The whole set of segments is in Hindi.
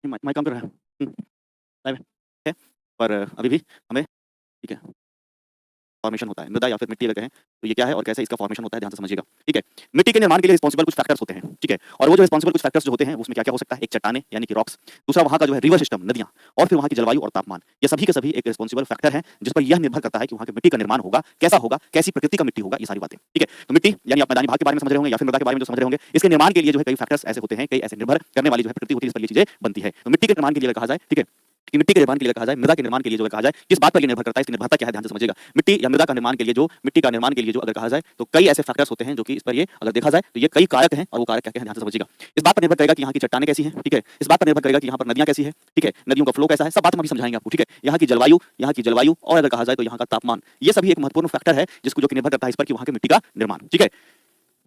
माइक काम कर रहा है। लाइव है। पर अभी भी हमें ठीक है, फॉर्मेशन होता है। मृदा या फिर मिट्टी अगर कहें तो ये क्या है और कैसे इसका फॉर्मेशन होता है, ध्यान से समझिएगा। ठीक है, मिट्टी के निर्माण के लिए रिस्पॉन्सिबल कुछ फैक्टर्स होते हैं। ठीक है, और वो जो रिस्पॉन्सिबल कुछ फैक्टर्स जो होते हैं उसमें क्या क्या हो सकता है, एक चट्टाने यानी कि रॉक्स, दूसरा वहाँ का जो है रिवर सिस्टम नदियाँ, और फिर वहाँ की जलवायु और तापमान। ये सभी के सभी एक रिस्पॉन्सिबल फैक्टर है जिस पर यह निर्भर करता है कि वहाँ की मिट्टी का निर्माण होगा होगा, कैसी प्रकृति का मिट्टी होगा, ये सारी बातें। ठीक है, तो मिट्टी यानी आप मैदानी भाग के बारे में समझ रहे होंगे या फिर मृदा के बारे में जो समझ रहे होंगे, इसके निर्माण के लिए जो है कई फैक्टर्स ऐसे होते हैं, कई ऐसे निर्भर करने वाली जो है प्रकृति होती है, इस पर ये चीजें बनती है। तो मिट्टी के निर्माण के लिए कहा जाए, ठीक है, कि मिट्टी के निर्माण के लिए कहा जाए, मृदा के निर्माण के लिए जो कहा जाए, किस बात पर ये निर्भर करता है, इसकी निर्भरता क्या है, ध्यान से समझिएगा। मिट्टी या मृदा का निर्माण के लिए जो मिट्टी का निर्माण के लिए जो अगर कहा जाए तो कई ऐसे फैक्टर्स होते हैं जो कि इस पर ये अगर देखा जाए तो ये कई कारक हैं, और वो कारक क्या क्या हैं, ध्यान से समझिएगा। इस बात पर निर्भर करेगा कि यहाँ की चट्टानें कैसी हैं, ठीक है, इस बात पर निर्भर करेगा कि यहाँ पर नदियाँ कैसी है, ठीक है, नदियों का फ्लो कैसा है, सब बात हम अभी समझाएंगे आपको। ठीक है, यहाँ की जलवायु और अगर कहा जाए तो यहाँ का तापमान, ये सभी एक महत्वपूर्ण फैक्टर है जिसको जो कि निर्भर करता है इस पर कि वहाँ की मिट्टी का निर्माण। ठीक है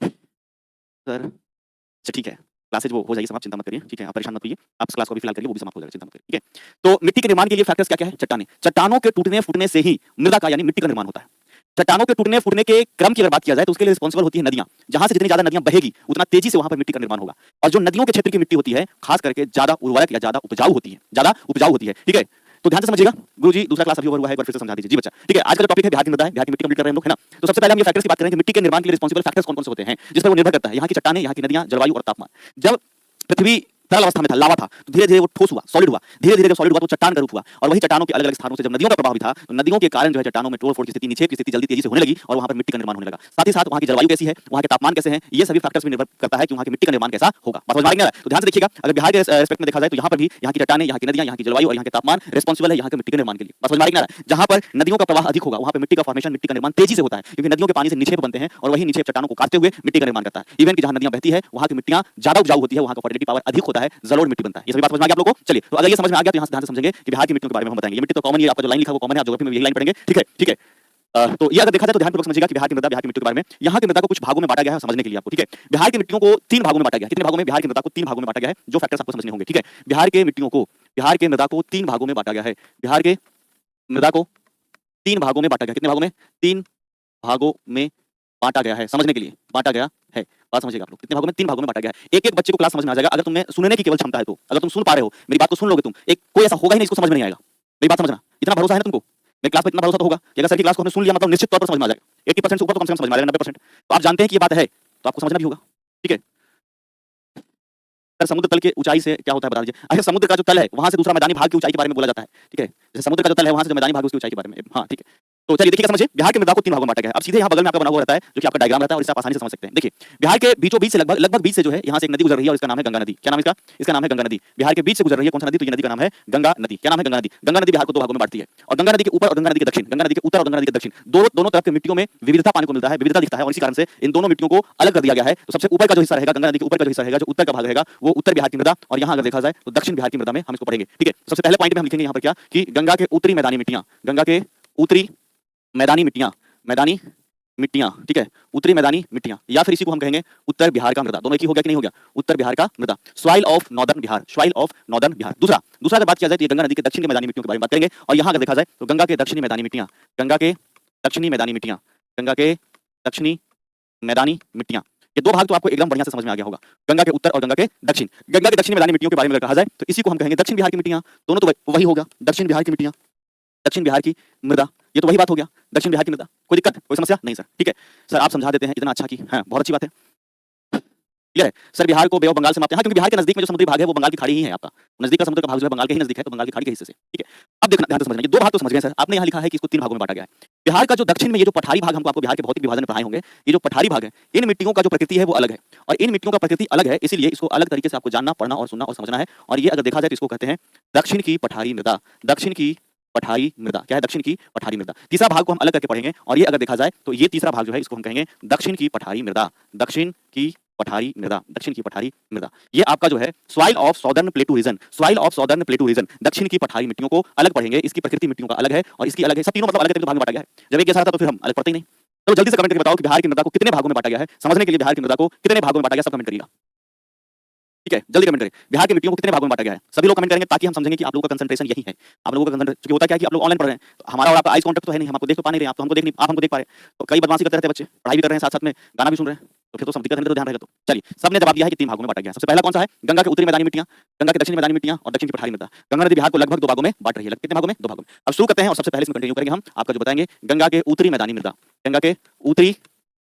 सर, अच्छा ठीक है, क्लासेज वो हो जाएगी समाप्त, चिंता मत करिए। ठीक है, आप परेशान मत होइए, आप इस क्लास को भी फिलहाल करिए, वो भी समाप्त हो जाएगा, चिंता मत करिए। ठीक है, तो मिट्टी के निर्माण के लिए फैक्टर्स क्या क्या है, चट्टाने, चट्टानों के टूटने फूटने से ही मृदा का यानी मिट्टी का निर्माण होता है। चट्टानों के टूटने फूटने के क्रम की अगर बात किया जाए तो उसके लिए रिस्पॉन्सिबल होती है नदियां। जहां से जितनी ज्यादा नदियां बहेगी उतना तेजी से वहां पर मिट्टी का निर्माण होगा, और जो नदियों के क्षेत्र की मिट्टी होती है खास करके ज्यादा उर्वरक या ज्यादा उपजाऊ होती है, ठीक है। तो ध्यान से समझिएगा, गुरुजी दूसरा क्लास अभी ओवर हुआ है, एक बार फिर से समझा दीजिए जी बच्चा। ठीक है, आज का जो टॉपिक है बिहार की मृदा है, बिहार की मिट्टी कंप्लीट कर रहे हैं हम लोग, है ना। तो सबसे पहले हम ये फैक्टर्स की बात करेंगे कि मिट्टी के निर्माण के लिए रिस्पॉन्सिबल फैक्टर्स कौन-कौन से होते हैं, जिस पर वो निर्भर करता है। यहाँ की चट्टानें, यहाँ की नदियां, जलवायु और तापमान। जब पृथ्वी तरल अवस्था में था, लावा था, तो धीरे धीरे वो ठोस हुआ, सॉलिड हुआ, धीरे धीरे जब सॉलिड हुआ तो चट्टान का रूप हुआ, और वही चट्टानों के अलग अलग स्थानों से जब नदियों का प्रभाव भी था तो नदियों के कारण जो है चट्टानों में तोड़ फोड़ की स्थिति, निक्षेप की स्थिति जल्दी तेजी से होने लगी और वहां पर मिट्टी का निर्माण होने लगा। साथ ही साथ वहां की जलवायु कैसी है, वहां के तापमान कैसे हैं, ये सभी फैक्टर्स भी निर्भर करता है कि वहां की मिट्टी का निर्माण कैसा होगा। बात समझ में आ रही है? तो ध्यान से देखिएगा, अगर बिहार के रेस्पेक्ट में देखा जाए तो यहाँ पर भी यहाँ की चट्टानें, यहाँ की नदियां, यहाँ की जलवायु और यहाँ के तापमान रिस्पॉन्सिबल है यहाँ के मिट्टी के निर्माण के लिए। बात समझ में आ रही है? जहां पर नदियों का प्रवाह अधिक होगा वहां पर मिट्टी का फॉर्मेशन, मिट्टी का निर्माण तेजी से होता है, क्योंकि नदियों के पानी से निक्षेप बनते हैं और वही निक्षेप चट्टानों को काटते हुए मिट्टी का निर्माण करता है। इवन कि जहां नदियां बहती है वहां की मिट्टियां ज्यादा उपजाऊ होती है, वहां का फर्टिलिटी पावर अधिक होता है, जलोढ़ मिट्टी बनता है। ये सभी बात समझ में आ गया आप लोगों को? चलिए, तो अगर ये समझ में आ गया तो यहाँ से ध्यान से समझेंगे कि बिहार की मिट्टियों के बारे में हम बताएंगे। ये मिट्टी तो कॉमन, ये आपका जो लाइन लिखा है वो कॉमन है, आप ज्योग्राफी में यही लाइन पढ़ेंगे। ठीक है, ठीक है। तो ये अगर देखा जाए तो ध्यानपूर्वक समझिएगा कि बिहार की मृदा, बिहार की मिट्टी के बारे में, यहाँ की मृदा को कुछ भागों में बांटा गया है समझने के लिए आपको। ठीक है, बिहार की मिट्टियों को 3 भागों में बांटा गया है। कितने भागों में? बिहार की मृदा को 3 भागों में बांटा गया है, जो फैक्टर्स आपको समझने होंगे। ठीक है, बिहार के मृदा को 3 भागों में बांटा गया है। बिहार के मृदा को 3 भागों में बांटा गया। कितने भागों में? 3 भागों में बांटा गया है, समझने के लिए बांटा गया है। बात समझिएगा आप लोग, कितने भागों में? 3 भागों में बांटा गया है। एक-एक बच्चे को क्लास समझ में आ जाएगा अगर तुम में सुनने की केवल क्षमता है तो। अगर तुम सुन पा रहे हो, मेरी बात को सुन लोगे तुम, एक कोई ऐसा होगा ही नहीं जिसको समझ में नहीं आएगा। मेरी बात समझना, इतना भरोसा है ना तुमको? मेरी क्लास पे इतना भरोसा तो होगा कि अगर सर की क्लास को हमने सुन लिया मतलब निश्चित तौर पर समझ में आ जाएगा। 80% से ऊपर तो कम से कम समझ में आ जाएगा, 90%। तो आप जानते हैं कि ये बात है तो आपको समझना भी होगा। ठीक है, सर समुद्र तल की ऊंचाई से क्या होता है बता दीजिए। अच्छा, समुद्र का जो तल है वहां से दूसरा मैदानी भाग की ऊंचाई के बारे में बोला जाता है। ठीक है, जैसे समुद्र का जो तल है वहां से जो मैदानी भाग है उसकी ऊंचाई के बारे में। हाँ ठीक है, तो चलिए देखिएगा, समझिए बिहार की मृदा को 3 भागों में बांटा गया है। अब सीधे यहाँ बगल में आपका बना हुआ रहता है जो कि आपका डायग्राम रहता है और इसे आप आसानी से समझ सकते हैं। देखिए, बिहार के बीचों बीच से लगभग बीच से जो है यहाँ से एक नदी गुजर रही है और इसका नाम है गंगा नदी। क्या नाम है इसका? इसका नाम है गंगा नदी। बिहार के बीच से गुजर रही है कौन सा नदी? तो ये नदी का नाम है गंगा नदी। क्या नाम है? गंगा नदी। गंगा नदी बिहार को 2 भागों में बांटती है, और गंगा नदी के ऊपर और गंगा नदी के दक्षिण, गंगा नदी के उत्तर और गंगा नदी के दक्षिण, दोनों तरफ की मिट्टियों में विविधता पाने को मिलता है, विविधता दिखता है, और इसी कारण से इन दोनों मिट्टियों को अलग कर दिया गया है। तो सबसे ऊपर का जो हिस्सा रहेगा, गंगा नदी के ऊपर का जो हिस्सा रहेगा, जो उत्तर का भाग रहेगा, वो उत्तर बिहार की मृदा, और यहाँ अगर देखा जाए तो दक्षिण बिहार की मृदा में हम इसको पढ़ेंगे। ठीक है, सबसे पहले पॉइंट में हम लिखेंगे यहाँ पर क्या कि गंगा के उत्तरी मैदानी मिट्टियां, गंगा के उत्तरी मैदानी मिट्टियां, मैदानी मिट्टियां, ठीक है, उत्तरी मैदानी मिट्टियां, या फिर इसी को हम कहेंगे उत्तर बिहार का मृदा। दोनों एक ही हो गया कि नहीं हो गया? उत्तर बिहार का मृदा, soil of northern Bihar, soil of northern Bihar. दूसरा अगर बात किया जाए तो ये गंगा नदी के दक्षिण के मैदानी मिट्टियों के बारे में बात करेंगे, और यहाँ अगर देखा जाए तो गंगा के दक्षिणी मैदानी मिट्टियां, गंगा के दक्षिणी मैदानी मिट्टियां, गंगा के दक्षिणी मैदानी मिट्टियां। ये 2 भाग तो आपको एकदम बढ़िया से समझ में आ गया होगा, गंगा के उत्तर और गंगा के दक्षिण। गंगा के दक्षिणी मैदानी मिट्टियों के बारे में अगर कहा जाए तो इसी को हम कहेंगे दक्षिण बिहार की मिट्टियां। दोनों तो वही होगा, दक्षिण बिहार की मिट्टियां, दक्षिण बिहार की मृदा, ये तो वही बात हो गया, दक्षिण बिहार की मृदा। कोई दिक्कत, कोई समस्या नहीं सर? ठीक है सर, आप समझा देते हैं, इतना अच्छा की, हाँ बहुत अच्छी बात है। क्लियर है सर? बिहार को बे ऑफ बंगाल से मापते हैं, हाँ, क्योंकि बिहार के नजदीक में जो समुद्री भाग है वो बंगाल की खाड़ी ही है। आपका नजदीक का समुद्र का भाग जो है बंगाल के ही नजदीक है, तो बंगाल की खाड़ी के हिस्से से। ठीक है, अब देखना, ध्यान से समझना, ये 2 भाग तो समझ गए सर। आपने यहाँ लिखा है कि इसको 3 भागों में बांटा गया है। बिहार का जो दक्षिण में ये जो पठारी भाग, हमको आपको बिहार के भौतिक विभाजन में पढ़ाए होंगे, ये जो पठारी भाग है, इन मिट्टियों का जो प्रकृति है वो अलग है, और इन मिट्टियों का प्रकृति अलग है, इसीलिए इसको अलग तरीके से आपको जानना, पढ़ना और सुनना और समझना है। और ये अगर देखा जाए तो इसको कहते हैं दक्षिण की पठारी मृदा, दक्षिण की पठारी मृदा। क्या है? दक्षिण की पठारी मृदा। तीसरा भाग को हम अलग करके पढ़ेंगे, और ये अगर देखा जाए तो ये तीसरा भाग जो है इसको हम कहेंगे दक्षिण की पठारी मृदा, दक्षिण की पठारी मृदा, दक्षिण की पठारी मृदा। ये आपका जो है soil of southern plateau region, soil of southern plateau region, दक्षिण की पठारी मिट्टियों को अलग पढ़ेंगे। इसकी प्रकृति मिट्टियों का अलग है और इसकी अलग है, सब तीनों मतलब अलग तरीके से भाग में बांटा गया है। जब एक जैसा था तो फिर हम अलग पढ़ते ही नहीं। तो जल्दी से कमेंट करके बताओ कि बिहार की मृदा को कितने भागों में बांटा गया है। समझने के लिए बिहार की मृदा को कितने भागों में बांटा गया, सब कमेंट करिएगा। ठीक है, जल्दी कमेंट करें, बिहार की मिट्टियों को कितने भागों में बांटा गया है। सभी लोग कमेंट करेंगे ताकि हम समझेंगे कि आप लोगों का कंसंट्रेशन यही है। आप लोगों का कंसंट्रेशन, क्योंकि होता क्या है कि आप लोग ऑनलाइन पढ़ रहे हैं, तो हमारा और आपका आइज कांटेक्ट तो है नहीं, हम आपको देख तो पा नहीं रहे, आप तो हमको देख नहीं, आप हमको देख पा रहे हैं। तो कई बदमाशी करते रहते हैं बच्चे, पढ़ाई भी कर रहे हैं साथ साथ में गाना भी सुन रहे हैं। तो फिर तो सब दिक्कत है, तो ध्यान रहेगा। तो चलिए, सबने जवाब दिया है कि 3 भागों में बांटा गया है। सबसे पहला कौन सा है? गंगा के उत्तरी मैदानी मिट्टियां, गंगा के दक्षिणी मैदानी मिट्टियां और दक्षिण की पठारी मृदा। गंगा नदी बिहार को लगभग 2 भागों में बांट रही है। कितने भागों में? 2 भागों में। अब शुरू करते हैं और सबसे पहले इसमें कंटिन्यू करेंगे हम। आपका जो बताएंगे गंगा के उत्तरी मैदानी मृदा, गंगा के उत्तरी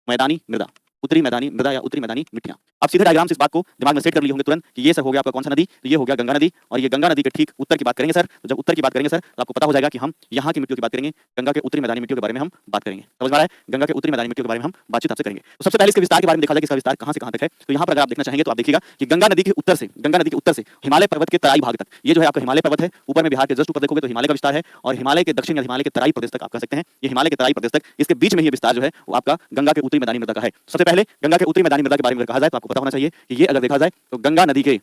मैदानी मृदा, उत्तरी मैदानी मृदा या उत्तरी मैदानी मिट्टियां। आप सीधे डायग्राम से इस बात को दिमाग में सेट कर लिए होंगे तुरंत कि ये सर हो गया आपका कौन सा नदी? तो ये हो गया गंगा नदी, और ये गंगा नदी के ठीक उत्तर की बात करेंगे सर। तो जब उत्तर की बात करेंगे सर, तो आपको पता हो जाएगा कि हम यहाँ की मिट्टियों की बात करेंगे, गंगा के उत्तरी मैदानी मिट्टियों के बारे में हम बात करेंगे। समझ में आ रहा है? गंगा के उत्तरी मैदानी मिट्टियों के बारे में हम बातचीत आपसे करेंगे। तो सबसे पहले इसके विस्तार के बारे में देखा जाए कि इसका विस्तार कहां से कहां तक है। तो यहाँ पर अगर आप देखना चाहेंगे तो आप देखिएगा कि गंगा नदी के उत्तर से, गंगा नदी के उत्तर से हिमालय पर्वत के तराई भाग तक, ये जो है आपका हिमालय पर्वत है, ऊपर में बिहार के जस्ट ऊपर देखोगे तो हिमालय का विस्तार है, और हिमालय के दक्षिण या हिमालय के तराई प्रदेश तक आप कह सकते हैं, ये हिमालय के तराई प्रदेश तक, इसके बीच में ये विस्तार जो है वो आपका गंगा के उत्तरी मैदानी मृदा का है। सबसे पहले गंगा के उत्तरी मैदानी मृदा के बारे में कहा जाए तो आपको पता होना चाहिए कि ये अगर देखा जाए तो गंगा नदी के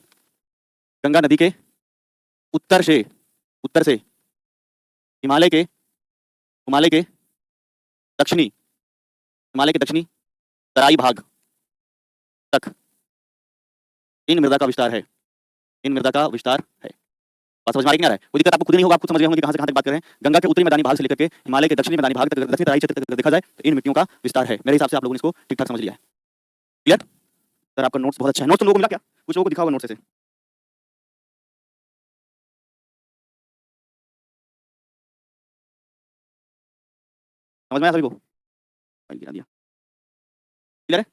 उत्तर से हिमालय के दक्षिणी तराई भाग तक इन मृदा का विस्तार है, बात समझ में आ रही कि नहीं आ रहा है? कोई दिक्कत आपको खुद नहीं होगा, आप खुद समझ गए होंगे कि कहां से कहां तक बात कर रहे हैं। गंगा के उत्तरी मैदानी भाग से लेकर के हिमालय के दक्षिणी मैदानी भाग तक, दक्षिणी तराई क्षेत्र तक देखा जाए तो इन मिट्टियों का विस्तार है। मेरे हिसाब से आप लोगों ने इसको ठीक ठाक समझ लिया है। Clear sir? आपका नोट्स बहुत अच्छा है। नोट्स तुम लोगों को मिला क्या? कुछ लोगों को दिखा होगा नोट्स से। समझ में आया सभी को? गिरा दिया। क्लियर है?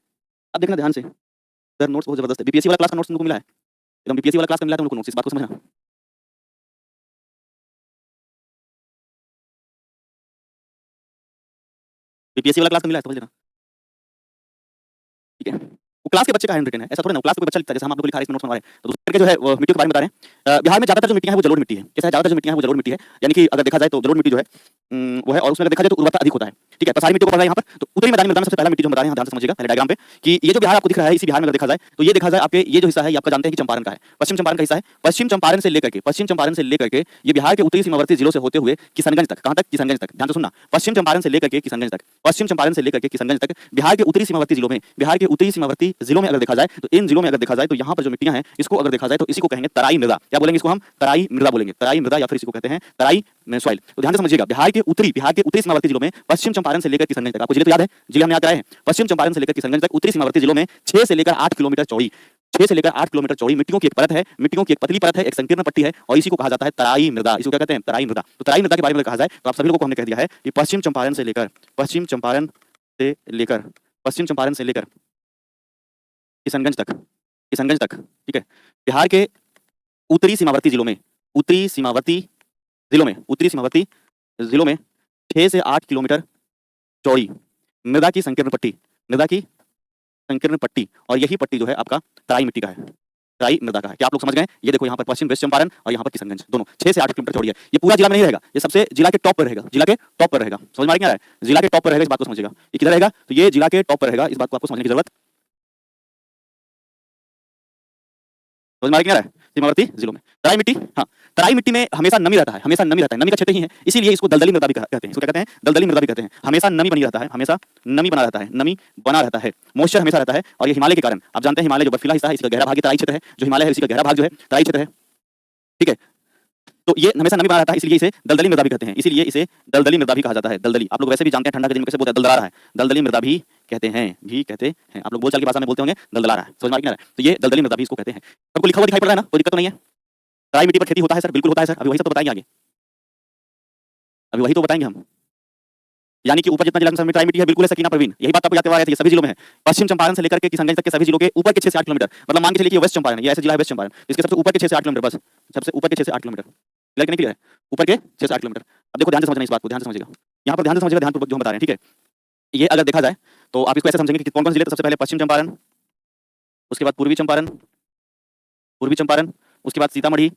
अब देखना ध्यान से, सर नोट्स बहुत जबरदस्त है। बीपीएससी वाला क्लास का नोट्स तुम लोगों को मिला है? एकदम बीपीएससी वाला क्लास का मिला है तुम लोगों को नोट्स, इस बात को समझना। बीपीएससी वाला क्लास का मिला है, समझ लेना। ठीक है? वो क्लास के बच्चे का हैंड रिटन है, ऐसा थोड़ा ना क्लास का कोई बच्चा लिखता है जैसे हम आप लोग लिखा रहे हैं इसमें नोट्स बना रहे हैं। तो दूसरे करके जो है वो मिट्टियों के बारे में बता रहे हैं। बिहार में ज्यादातर जो मिट्टियां हैं वो जलोढ़ मिट्टी है। कैसा है? ज्यादातर जो मिट्टियां हैं वो जलोढ़ मिट्टी है, यानी कि अगर देखा जाए तो जलोढ़ मिट्टी जो है वो है, और उसमें अगर देखा जाए तो उर्वरता अधिक होता है। ठीक है? तो सारी मिट्टियों को पढ़ रहे हैं यहाँ पर। तो उत्तरी मैदानी मृदा में सबसे पहला मिट्टी जो हम बता रहे हैं, ध्यान से समझिएगा पहले डायग्राम पे, कि ये जो बिहार आपको दिख रहा है, इसी बिहार में अगर देखा जाए तो ये देखा जाए आपके ये जो हिस्सा है ये आपका जानते हैं कि चंपारण का है, पश्चिम चंपारण का हिस्सा है। पश्चिम चंपारण से लेकर के ये बिहार के उत्तरी सीमावर्ती जिलों से होते हुए किशनगंज तक, कहां तक? किशनगंज तक। ध्यान से सुनना, पश्चिम चंपारण से लेकर के किशनगंज तक, पश्चिम चंपारण से लेकर के किशनगंज तक बिहार के उत्तरी सीमावर्ती जिलों में, बिहार के उत्तरी सीमावर्ती जिलों में अगर देखा जाए तो इन जिलों में अगर देखा जाए तो यहाँ पर जो मिट्टियां हैं इसको अगर देखा जाए तो इसी को कहेंगे तराई मृदा। क्या बोलेंगे इसको? हम तराई मृदा बोलेंगे, तराई मृदा, या फिर इसको कहते हैं तराई सॉइल। तो ध्यान से समझिएगा, बिहार के उत्तरी सीमावर्ती जिलों में पश्चिम चंपारण से लेकर किशनगंज तक, आपको जिले तो याद है, जिले हमने याद कराए हैं, पश्चिम चंपारण से लेकर किशनगंज तक उत्तरी सीमावर्ती जिलों में 6 से लेकर 8 किलोमीटर चौड़ी, 6 से लेकर 8 किलोमीटर चौड़ी मिट्टियों की एक परत है, मिट्टियों की एक पतली परत है, एक संकीर्ण पट्टी है, और इसी को कहा जाता है तराई मृदा। इसको क्या कहते हैं? तराई मृदा। तो तराई मृदा के बारे में कहा जाए तो आप सभी लोगों को हमने कह दिया है कि पश्चिम चंपारण से लेकर किशनगंज तक, ठीक है, बिहार के उत्तरी सीमावर्ती जिलों में 6 से 8 किलोमीटर चौड़ी मृदा की संकीर्ण पट्टी, और यही पट्टी जो है आपका तराई मिट्टी का है, तराई मृदा का है। क्या आप लोग समझ गए? ये देखो यहाँ पर पश्चिम वेस्ट चंपारण और यहाँ पर किशनगंज, दोनों 6 से 8 किलोमीटर चौड़ी है। ये पूरा जिला में नहीं रहेगा, ये सबसे जिला के टॉप पर रहेगा, समझ में आ रहा है? जिला के टॉप पर रहेगा, इस बात को समझिएगा। ये किधर रहेगा? तो ये जिला के टॉप पर रहेगा, इस बात को आपको समझने की जरूरत, समझ में आ रहा है? सीमावर्ती जिलों में तराई मिट्टी, हाँ, तराई मिट्टी में हमेशा नमी रहता है, नमी का क्षेत्र ही है, इसीलिए इसको दलदली मृदा भी कहते हैं। इसको क्या कहते हैं? दलदली मृदा भी कहते हैं। हमेशा नमी बनी रहता है, नमी बना रहता है, मॉइस्चर हमेशा रहता है, और ये हिमालय के कारण, आप जानते हैं हिमालय जो बर्फीला हिस्सा है, इसका गहरा भाग तराई क्षेत्र है, जो हिमालय है इसी का गहरा भाग जो है तराई क्षेत्र है। ठीक है? तो ये हमेशा नमी बना रहता है, इसलिए इसे दलदली मृदा भी कहते हैं, इसीलिए इसे दलदली मृदा भी कहा जाता है। दलदली आप लोग वैसे भी जानते हैं, ठंडा के दिन में कैसे बोलते हैं? दलदला रहा है, दलदली मृदा भी कहते हैं, आप लोग बोलचाल की भाषा में बोलते होंगे दलदला रहा है, समझ में आ रहा है? तो ये दलदली मृदा भी इसको कहते हैं। सबको लिखा हुआ दिखाई पड़ रहा है ना? कोई दिक्कत तो नहीं है? तराई मिट्टी पर खेती होता है सर, बिल्कुल होता है सर, अभी वही सब तो बताएंगे आगे, अभी वही तो बताएंगे हम। यानी कि ऊपर जितना जिला में तराई मिट्टी है, बिल्कुल है सकीना प्रवीण, यही बात आपको याद करवा रहे थे, सभी जिलों में है। पश्चिम चंपारण से लेकर के किशनगंज तक के सभी जिलों के ऊपर के 6 से 8 किलोमीटर, मतलब मान के चलिए कि वेस्ट चंपारण, ये ऐसा जिला है वेस्ट चंपारण, इसके सबसे ऊपर के 6 से 8 किलोमीटर, बस सबसे ऊपर के 6 से 8 किलोमीटर, क्लियर नहीं? क्लियर है? ऊपर के 6 से 8 किलोमीटर। अब देखो ध्यान से समझना इस बात को, ध्यान से समझिएगा, यहाँ पर ध्यान से समझिएगा, ध्यानपूर्वक जो हम बता रहे हैं। ठीक है? ये अगर देखा जाए तो आप इसको ऐसे समझेंगे कि कौन कौन से जिले, तो सबसे पहले पश्चिम चंपारण, उसके बाद पूर्वी चंपारण, उसके बाद सीतामढ़ी,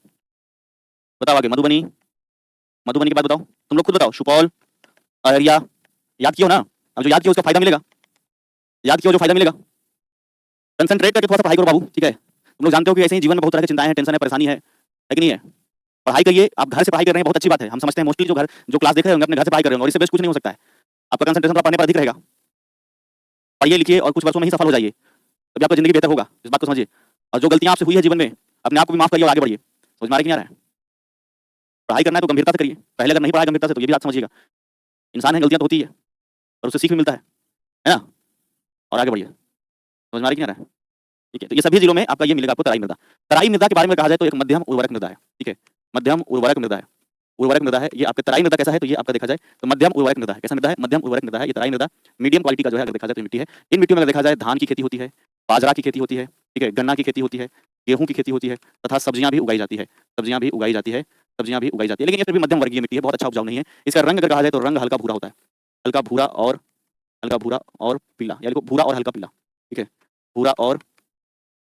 बताओ आगे मधुबनी के बाद बताओ, तुम लोग खुद बताओ, सुपौल, अररिया, याद किया ना? अब जो याद किया उसका फायदा मिलेगा, कंसंट्रेट करके थोड़ा सा पढ़ाई करो बाबू। ठीक है? तुम लोग जानते हो कि ऐसे ही जीवन में बहुत तरह की चिंताएं हैं, टेंशन है, परेशानी है कि नहीं है? पढ़ाई करिए, आप घर से पढ़ाई कर रहे हैं, बहुत अच्छी बात है, हम समझते हैं मोस्टली जो क्लास देख रहे होंगे अपने घर से पढ़ाई कर रहे होंगे, और इससे बेस्ट कुछ नहीं हो सकता है। आपका कंसंट्रेशन पढ़ने पर अधिक रहेगा, पढ़िए लिखिए और कुछ वर्षों में ही सफल हो जाइए, तभी आपका जिंदगी बेहतर होगा, इस बात को समझिए। और जो गलतियां आपसे हुई है जीवन में, अपने आप को भी माफ करिए और आगे बढ़िए। समझ में आ रहा है कि नहीं आ रहा है? पढ़ाई करना है तो गंभीरता से करिए, पहले अगर नहीं पढ़ाया गंभीरता से तो ये भी बात समझिएगा, इंसान है, गलतियां तो होती है और उससे सीख भी मिलता है ना? और आगे बढ़िए। समझ में आ रही है कि नहीं आ रहा है? ठीक है, तो ये सभी जिलों में आपका ये मिलेगा आपको तराई मृदा। तराई मृदा के बारे में कहा जाए तो एक मध्यम उर्वरक मृदा है, ठीक है, मध्यम उर्वरक मृदा है। उर्वरक मृदा है ये। आपके तराई मृदा कैसा है तो ये आपका देखा जाए तो मध्यम उर्वरक मृदा है। कैसा मृदा है? मध्यम उर्वरक मृदा है ये तराई मृदा। मीडियम क्वालिटी का जो है अगर देखा जाए तो मिट्टी है। इन मिट्टियों में अगर देखा जाए धान की खेती होती है, बाजरा की खेती होती है, ठीक है, गन्ना की खेती होती है, गेहूं की खेती होती है तथा सब्जियां भी उगाई जाती है। सब्जियां भी उगाई जाती है। सब्जियां भी उगाई जाती है, लेकिन ये फिर भी मध्यम वर्गीय मिट्टी है, बहुत अच्छा उपजाऊ नहीं है। इसका रंग अगर कहा जाए तो रंग हल्का भूरा होता है। हल्का भूरा और हल्का भूरा और पीला, यानी कि भूरा और हल्का पीला, ठीक है, भूरा और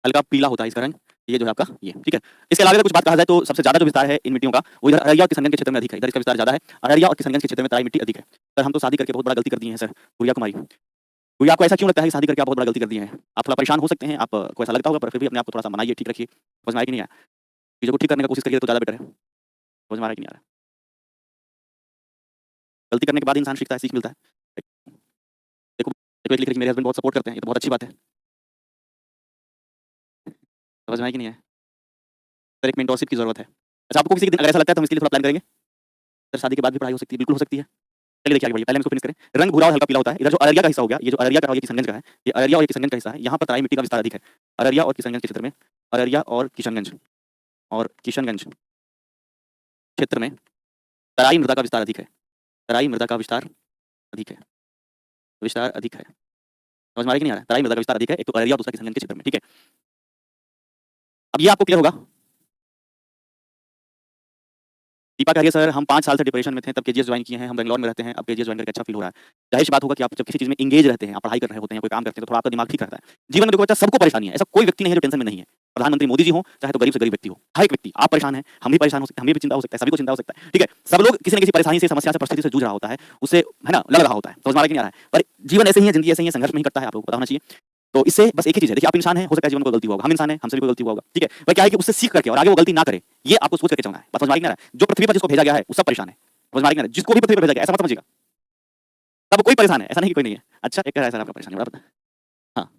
हल्का पीला होता है इसका रंग। ये जो है आपका ये, ठीक है। इसके अलावा अगर कुछ बात कहा जाए तो सबसे ज्यादा जो विस्तार है इन मिट्टियों का वो इधर अररिया और किशनगंज के क्षेत्र में अधिक है। इधर इसका विस्तार ज्यादा है। अररिया और किशनगंज के क्षेत्र में तराई मिट्टी अधिक है। सर हम तो शादी करके बहुत बड़ा गलती कर दिए हैं सर, गुड़िया कुमारी। गुड़िया आपको ऐसा क्यों लगता है कि शादी करके आप बहुत बड़ा गलती कर दिए हैं? आप थोड़ा परेशान हो सकते हैं, आपको ऐसा लगता होगा, पर फिर भी अपने आप को थोड़ा सा मनाइए, ठीक रखिए। समझ में आया कि नहीं आया? चीजों को ठीक करने का कोशिश करिए तो ज्यादा बेटर है। समझ में आ रहा है कि नहीं आ रहा है? गलती करने के बाद इंसान सीखता है, सीख मिलता है। देखो देखो, एक लिख रही है, मेरे हस्बैंड बहुत सपोर्ट करते हैं, ये तो बहुत अच्छी बात है। समझ में आया कि नहीं है? सर एक मेंटोरशिप की जरूरत है। अच्छा आपको किसी दिन अगर ऐसा लगता है तो हम इसके लिए थोड़ा प्लान करेंगे। सर शादी के बाद भी पढ़ाई हो सकती है, बिल्कुल हो सकती है। चलिए देखिए आगे बढ़िए, पहले हम इसको फिनिश करें। रंग भूरा और हल्का पीला होता है। इधर जो अररिया का हिस्सा हो गया, ये जो अररिया का और ये किशनगंज का है, ये अररिया और ये किशनगंज का हिस्सा है, यहाँ पर तराई मिट्टी का विस्तार अधिक है। अररिया और किशनगंज के क्षेत्र में, अररिया और किशनगंज क्षेत्र में तराई मृदा का विस्तार अधिक है। तराई मृदा का विस्तार अधिक है। विस्तार अधिक है। समझ में आ रहा है कि नहीं आ रहा है? तराई मृदा का विस्तार अधिक है, एक तो अररिया और दूसरा किशनगंज के क्षेत्र में, ठीक है। अब ये आपको क्लियर होगा। दीपा कह रही है सर हम 5 साल से डिप्रेशन में थे, तब केजीएस ज्वाइन किए हैं, हम बेंगलोर में रहते हैं, अब केजीएस ज्वाइन करके अच्छा फील हो रहा है। जाहिर सी बात होगा कि आप जब किसी चीज में इंगेज रहते हैं, आप पढ़ाई कर रहे होते हैं, कोई काम करते हैं, तो थोड़ा आपका दिमाग ठीक रहता है। जीवन में देखो बच्चा सबको परेशानी है, ऐसा कोई व्यक्ति नहीं है जो टेंशन में नहीं है। प्रधानमंत्री मोदी जी हो, चाहे तो गरीब से गरीब व्यक्ति हो, हर एक व्यक्ति, आप परेशान हैं, हम भी परेशान हो सकते हैं, हमें भी चिंता हो सकता है, सभी को चिंता हो सकता है, ठीक है। सब लोग किसी न किसी परेशानी से, समस्या से, परिस्थिति से जूझ रहा होता है, उससे है ना लग रहा होता है। समझ में आ रहा है कि नहीं आ रहा है? पर जीवन ऐसे ही है, जिंदगी ऐसे ही है, संघर्ष में ही कटता है, आप लोगों को पता होना चाहिए। तो इससे बस एक ही चीज है, देखिए आप इंसान हैं, हो सकता है जीवन में कोई गलती हुआ होगा, हम इंसान हैं, हमसे भी कोई गलती हुआ होगा, ठीक है। पर क्या है कि उससे सीख करके और आगे वो गलती ना करे, ये आपको सोच करके चलना है। बात समझ में आ रही है ना? जो पृथ्वी पर जिसको भेजा गया है वो सब परेशान है। समझ में आ रही है ना? जिसको भी पृथ्वी पर भेजा गया ऐसा मत समझिएगा, सब कोई परेशान है, ऐसा नहीं कि कोई नहीं है। अच्छा एक कह रहा है सर आपका परेशान है, बड़ा हाँ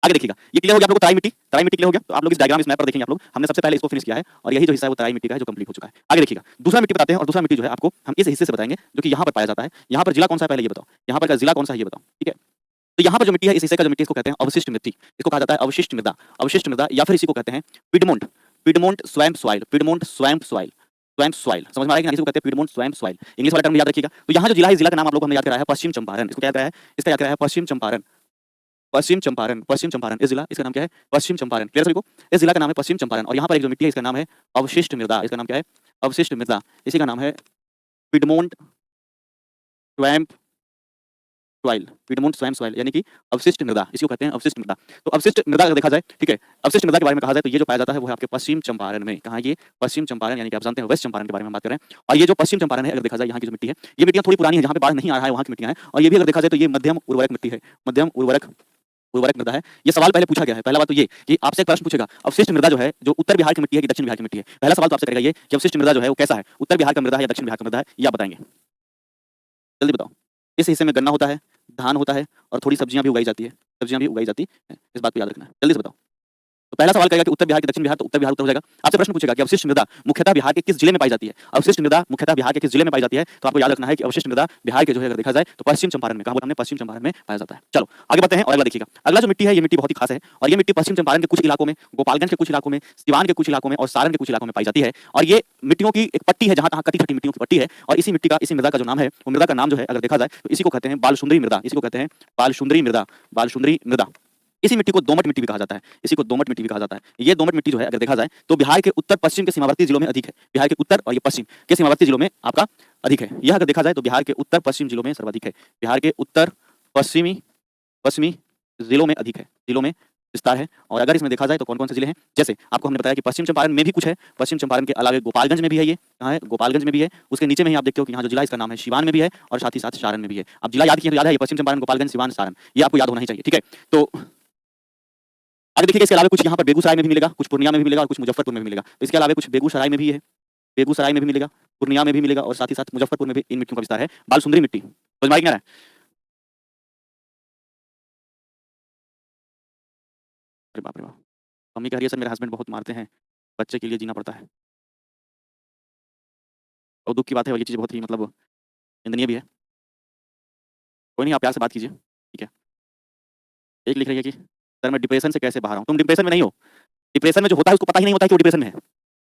आगे देखिएगा। ये क्लियर हो गया आप लोग को, तराई मिट्टी क्लियर हो गया। तो आप लोग इस डायग्राम, इस मैप पर देखेंगे आप लोग, हमने सबसे पहले इसको फिनिश किया है और यही जो हिस्सा है वो तराई मिट्टी का है जो कंप्लीट हो चुका है। आगे देखिएगा दूसरा मिट्टी बताते हैं, और दूसरा मिट्टी जो है आपको हम इस हिस्से से बताएंगे जो कि यहाँ पर पाया जाता है। यहाँ पर जिला कौन सा है पहले ये बताओ, यहाँ पर का जिला कौन सा है ये बताओ, ठीक है। तो यहाँ पर जो मिट्टी है, इस हिस्से का जो मिट्टी, इसको कहते हैं अवशिष्ट मिट्टी। इसको कहा जाता है अवशिष्ट मृदा, अवशिष्ट मृदा, या फिर इसी को कहते हैं Piedmont, Piedmont swamp soil, Piedmont swamp soil, swamp soil. समझ में आ रहा है कि नहीं? इसको कहते हैं पिडमोंट स्वैम्प सॉइल। इंग्लिश वाला टर्म याद रखिएगा। तो यहाँ जो जिला है, इस जिला का नाम आप लोगों को हमने याद कराया है पश्चिम चंपारण। इसको क्या याद कराया है? इसका याद कराया है पश्चिम चंपारण। पश्चिम चंपारण, पश्चिम चंपारण इस जिला, इसका नाम क्या है? पश्चिम चंपारण। क्लियर सभी को? इस जिला का नाम है पश्चिम चंपारण। और यहाँ पर एक जो मिट्टी है इसका नाम है अवशिष्ट मृदा। इसका नाम क्या है? अवशिष्ट मृदा। इसी का नाम है Piedmont swamp soil, Piedmont swamp soil, यानी कि अवशिष्ट मृदा, इसको कहते हैं अवशिष्ट मृदा। तो अवशिष्ट मृदा अगर देखा जाए, ठीक है, अवशिष्ट मृदा के बारे में कहा जाए तो ये जो पाया जाता है वो है आपके पश्चिम चंपारण में। कहाँ ये? पश्चिम चंपारण, यानी कि आप जानते हैं वेस्ट चंपारण के बारे में हम बात कर रहे हैं। और ये जो पश्चिम चंपारण है, अगर देखा जाए यहाँ की जो मिट्टी है, ये मिट्टियां थोड़ी पुरानी है, जहाँ पे बाढ़ नहीं आ रहा है वहाँ की मिट्टियां हैं। और ये भी अगर देखा जाए तो ये मध्यम उर्वरक मिट्टी है, मध्यम उर्वरक उर्वरक मृदा है। ये सवाल पहले पूछा गया है। पहला बात तो ये कि आपसे एक प्रश्न पूछेगा, अवशिष्ट मृदा जो है, जो उत्तर बिहार की मिट्टी है कि दक्षिण बिहार की मिट्टी है? पहला सवाल तो आपसे करेगा ये कि अवशिष्ट मृदा जो है वो कैसा है, उत्तर बिहार का मृदा है या दक्षिण बिहार का मृदा है, ये आप बताएंगे। जल्दी बताओ। इस हिस्से में गन्ना होता है, धान होता है और थोड़ी सब्जियां भी उगाई जाती है, सब्जियां भी उगाई जाती है, इस बात को याद रखना है। जल्दी से बताओ। तो पहला सवाल करेगा कि उत्तर बिहार कि दक्षिण बिहार, तो उत्तर बिहार उत्तर हो जाएगा। आपसे प्रश्न पूछेगा कि अवशिष्ट मृदा मुख्यतः बिहार के किस जिले में पाई जाती है? अवशिष्ट मृदा मुख्यतः बिहार के किस जिले में पाई जाती है? तो आपको याद रखना है कि अवशिष्ट मृदा बिहार के जो है अगर देखा जाए तो पश्चिम चंपारण में, कहा हमने पश्चिम चंपारण में पाया जाता है। चलो आगे बढ़ते हैं और अगला देखिएगा। अगला जो मिट्टी है ये मिट्टी बहुत ही खास है, और ये मिट्टी पश्चिम चंपारण के कुछ इलाकों में, गोपालगंज के कुछ इलाकों में, सिवान के कुछ इलाकों में और सारण के कुछ इलाकों में पाई जाती है। और ये मिट्टियों की एक पट्टी है, जहां तहां कटी खटी मिट्टियों की पट्टी है। और इसी मिट्टी का, इसी मृदा का जो नाम है, वो मृदा का नाम जो है अगर देखा जाए तो इसी को कहते हैं बालसुंदरी मृदा। इसी को कहते हैं बालसुंदरी मृदा, बालसुंदरी मृदा। इसी मिट्टी को दोमट मिट्टी भी कहा जाता है, इसी को दोमट मिट्टी भी कहा जाता है। ये दोमट मिट्टी जो है अगर देखा जाए तो बिहार के उत्तर पश्चिम के सीमावर्ती जिलों में अधिक है। बिहार के उत्तर और ये पश्चिम के सीमावर्ती जिलों में आपका अधिक है। यह अगर देखा जाए तो बिहार के उत्तर पश्चिम जिलों में सर्वाधिक है। बिहार के उत्तर पश्चिमी पश्चिमी जिलों में अधिक है, जिलों में विस्तार है। और अगर इसमें देखा जाए तो कौन कौन से जिले हैं, जैसे आपको हमने बताया कि पश्चिम चंपारण में भी कुछ है, पश्चिम चंपारण के अलावा गोपालगंज में भी है। ये कहाँ है? गोपालगंज में भी है। उसके नीचे में ही आप देखते हो कि यहाँ जो जिला इसका नाम है सिवान में भी है, और साथ ही साथ सारण में भी है। आप जिला याद किए तो याद है, ये पश्चिम चंपारण, गोपालगंज, सिवान, सारण, ये आपको याद होना ही चाहिए, ठीक है। तो आगे देखिए, इसके अलावा कुछ यहाँ पर बेगूसराय में भी मिलेगा, कुछ पूर्णिया में भी मिलेगा और कुछ मुजफ्फरपुर में भी मिलेगा। तो इसके अलावा कुछ बेगूसराय में भी है, बेगूसराय में भी मिलेगा, पूर्णिया में भी मिलेगा और साथ ही साथ मुजफ्फरपुर में भी इन मिट्टियों का विस्तार है। बालसुंदरी मिट्टी समझ में आ रहा है? अरे बाप रे बाप, मम्मी कह रही है सर मेरे हस्बैंड बहुत मारते हैं, बच्चे के लिए जीना पड़ता है। और दुख की बात है, और ये चीज़ बहुत ही मतलब निंदनीय भी है। कोई नहीं, आप प्यार से बात कीजिए, ठीक है। एक लिख रही है कि सर मैं डिप्रेशन से कैसे बाहर आऊं? तुम डिप्रेशन में नहीं हो। डिप्रेशन में जो होता है उसको पता ही नहीं होता है कि वो डिप्रेशन में है।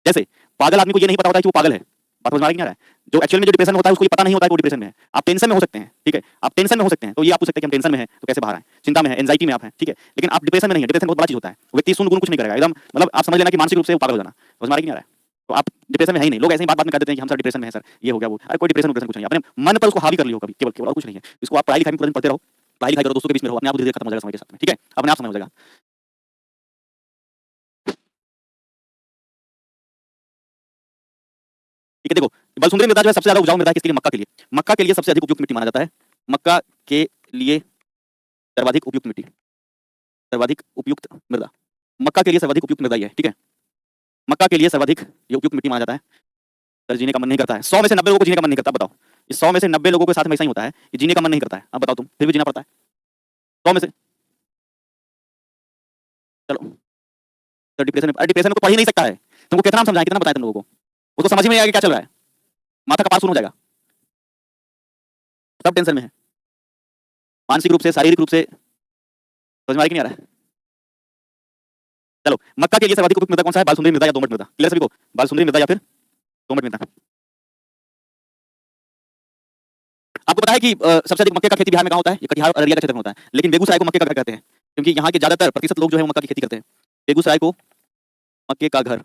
जैसे पागल आदमी को ये नहीं पता होता है कि वो पागल है। बात समझ में आ रही है कि नहीं आ रहा है? जो एक्चुअल में जो डिप्रेशन होता है उसको ये पता नहीं होता है कि वो डिप्रेशन में है। आप टेंशन में हो सकते हैं, ठीक है, आप टेंशन में हो सकते हैं, तो ये आप पूछ सकते हैं कि हम टेंशन में हैं तो कैसे बाहर आएं, चिंता में है, एंजाइटी में आप हैं, ठीक है, लेकिन आप डिप्रेशन में नहीं है। डिप्रेशन बहुत बड़ा चीज होता है, व्यक्ति शून्य गुण कुछ नहीं करेगा एकदम, मतलब आप समझ लेना कि मानसिक रूप से वो पागल हो जाना। समझ में आ रही है कि नहीं आ रहा है? तो आप डिप्रेशन में है ही नहीं। लोग ऐसे ही बात बात में कह देते हैं कि हम सर डिप्रेशन में है, सर ये हो गया वो। अरे कोई डिप्रेशन कुछ नहीं है, अपने मन पर उसको हावी कर लियो कभी, केवल केवल और कुछ नहीं है। इसको आप पढ़ाई लिखाई में पूरा दिन पढ़ते रहो, पढ़ाई लिखाई करो, दोस्तों के बीच में रहो, अपने आप धीरे धीरे खत्म हो जाएगा समय के साथ में, ठीक है, अपने आप समय हो जाएगा। ठीक है, देखो बलसुंदरी मृदा जो है सबसे ज्यादा उपजाऊ मृदा है किसके लिए? मक्का के लिए। मक्का के लिए सबसे अधिक उपयुक्त मिट्टी माना जाता है। मक्का के लिए सर्वाधिक उपयुक्त मिट्टी, सर्वाधिक उपयुक्त मृदा, मक्का के लिए सर्वाधिक उपयुक्त मृदा ये है, ठीक है। मक्का के लिए सर्वाधिक ये उपयुक्त मिट्टी माना जाता है। सर जीने का मन नहीं करता है, 100 में से 90 लोगों को जीने का मन नहीं करता, बताओ। इस 100 में से 90 लोगों के साथ में ऐसा ही होता है कि जीने का मन नहीं करता है। अब बताओ तुम, फिर भी जीना पड़ता है 100 में से। चलो सर डिप्रेशन में, डिप्रेशन में कोई पढ़ ही नहीं सकता है। तुमको कितना हम समझाएं, कितना बताएं तुम लोगों को? वो तो समझ ही में नहीं आएगा क्या चल रहा है, माथा कपार सुन हो जाएगा, सब टेंशन में है, मानसिक रूप से, शारीरिक रूप से। समझ में आ रहा है कि नहीं आ रहा है? चलो मक्का के लिए सर्वाधिक उपयुक्त मृदा कौन सा है? बालसुंदरी मृदा या दोमट मृदा? क्लियर सभी को? बालसुंदरी मृदा या फिर दोमट मृदा? आपको पता है कि सबसे अधिक मक्के का खेती बिहार में कहाँ होता है? ये कटिहार और अररिया के क्षेत्र में होता है, लेकिन बेगूसराय को मक्के का घर कहते हैं क्योंकि यहाँ के ज्यादातर प्रतिशत लोग जो है वो मक्का की खेती करते हैं। बेगूसराय को मक्के का घर,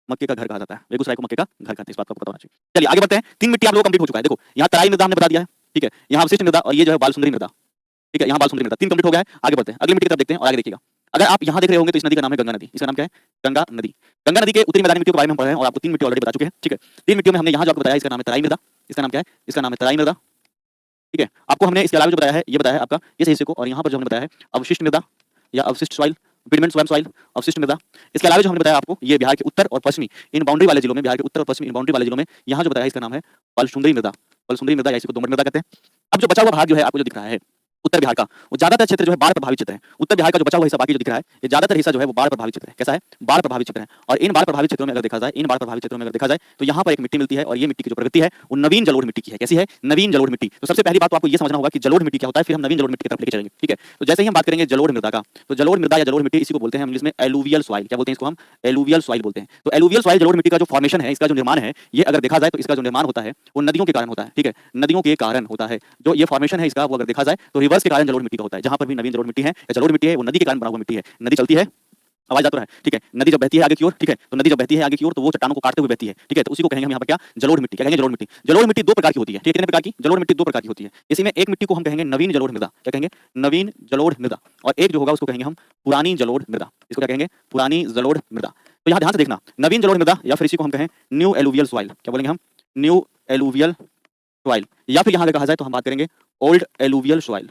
मक्के का घर कहा जाता है, बेगूसराय को मक्के का घर कहते हैं, इस बात को आपको पता होना चाहिए। चलिए आगे बढ़ते हैं। 3 मिट्टी आप लोग कंप्लीट हो चुका है। देखो यहाँ तराई मृदा हमने बता दिया है, ठीक है, यहाँ अवशिष्ट मृदा और ये जो है बालसुंदरी मृदा, ठीक है, यहाँ बालसुंदरी मृदा 3 कंप्लीट हो गया है। आगे बढ़ते हैं, अगली मिट्टी की तरफ देखते हैं और आगे देखिएगा। अगर आप यहाँ देख रहे होंगे तो इस नदी का नाम है गंगा नदी। इसका नाम क्या है? गंगा नदी। गंगा नदी के उत्तरी मैदानी मिट्टियों के बारे में हम पढ़ रहे हैं और आपको 3 मिट्टी ऑलरेडी बता चुके हैं, ठीक है। 3 मिट्टियों में हमने यहाँ जो आपको बताया इसका नाम है तराई मृदा। इसका नाम क्या है? इसका नाम है तराई मृदा, ठीक है। आपको हमने इसके अलावा जो बताया है, ये बताया है आपका इस हिस्से को, और यहाँ पर जो हमने बताया है अवशिष्ट मृदा या अवशिष्ट सॉइल, पिडमेंट स्वयं सॉइल, अवशिष्ट मृदा। इसके अलावा जो हमने बताया आपको ये बिहार के उत्तर और पश्चिमी इन बाउंड्री वाले जिलों में, बिहार के उत्तर और पश्चिमी इन बाउंड्री वाले जिलों में यहाँ जो बताया इसका नाम है बालसुंदरी मृदा। बालसुंदरी मृदा या इसी को दोमट मृदा कहते हैं। अब जो बचा हुआ भाग जो है आपको जो दिख रहा है उत्तर बिहार का, वो ज्यादातर क्षेत्र जो है बाढ़ प्रभावित क्षेत्र है। उत्तर बिहार का जो बचा हुआ हिस्सा बाकी जो दिख रहा है, ये ज्यादातर हिस्सा जो है वो बाढ़ प्रभावित क्षेत्र है। कैसा है? बाढ़ प्रभावित क्षेत्र है। और इन बाढ़ प्रभावित क्षेत्रों में अगर देखा जाए, इन बाढ़ प्रभावित क्षेत्रों में अगर देखा जाए तो यहाँ पर एक मिट्टी मिलती है और ये मिट्टी की जो प्रवृत्ति है वो नवीन जलोढ़ मिट्टी की है। कैसी है? नवीन जलोढ़ मिट्टी। तो सबसे पहली बात तो आपको ये समझना होगा कि जलोढ़ मिट्टी क्या होता है, फिर हम नवीन जलोढ़ मिट्टी की तरफ लेके चलेंगे, ठीक है। तो जैसे ही हम बात करेंगे जलोढ़ मृदा का, तो जलोढ़ मृदा या जलोढ़ मिट्टी इसी को बोलते हैं हम इंग्लिश में एलुवियल सॉइल। क्या बोलते हैं इसको? हम एलुवियल सॉइल बोलते हैं। तो एलुवियल सॉइल जलोढ़ मिट्टी का जो फॉर्मेशन है, इसका जो निर्माण है, ये अगर देखा जाए तो इसका जो निर्माण होता है वो नदियों के कारण होता है, ठीक है, नदियों के कारण होता है। जो ये फॉर्मेशन है इसका, वो अगर देखा जाए तो रिवर्स के कारण जलोढ़ मिट्टी का होता है। जहां पर भी नवीन जलोढ़ मिट्टी है या जलोढ़ मिट्टी है वो नदी के कारण बना हुआ मिट्टी है। नदी चलती है, आवाज आता है, ठीक है, नदी जब बहती है आगे की ओर, ठीक है, तो नदी जब बहती है आगे की ओर तो वो चट्टानों को काटते हुए बहती है, ठीक है, तो उसी को कहेंगे हम यहाँ पर क्या? जलोढ़ मिट्टी। क्या कहेंगे? जलोढ़ मिट्टी। जलोढ़ मिट्टी 2 प्रकार की होती है, ठीक है, कितने प्रकार की? जलोढ़ मिट्टी 2 प्रकार की होती है। इसी में एक मिट्टी को हम कहेंगे नवीन जलोढ़ मृदा। क्या कहेंगे? नवीन जलोढ़ मृदा। और एक जो होगा उसको कहेंगे हम पुरानी जलोढ़ मृदा। इसको क्या कहेंगे? पुरानी जलोढ़ मृदा। तो यहाँ ध्यान से देखना, नवीन जलोढ़ मृदा या फिर इसी को हम कहें न्यू एलुवियल सॉइल। क्या बोलेंगे हम? New alluvial soil. या फिर यहाँ अगर कहा जाए तो हम बात करेंगे old alluvial soil.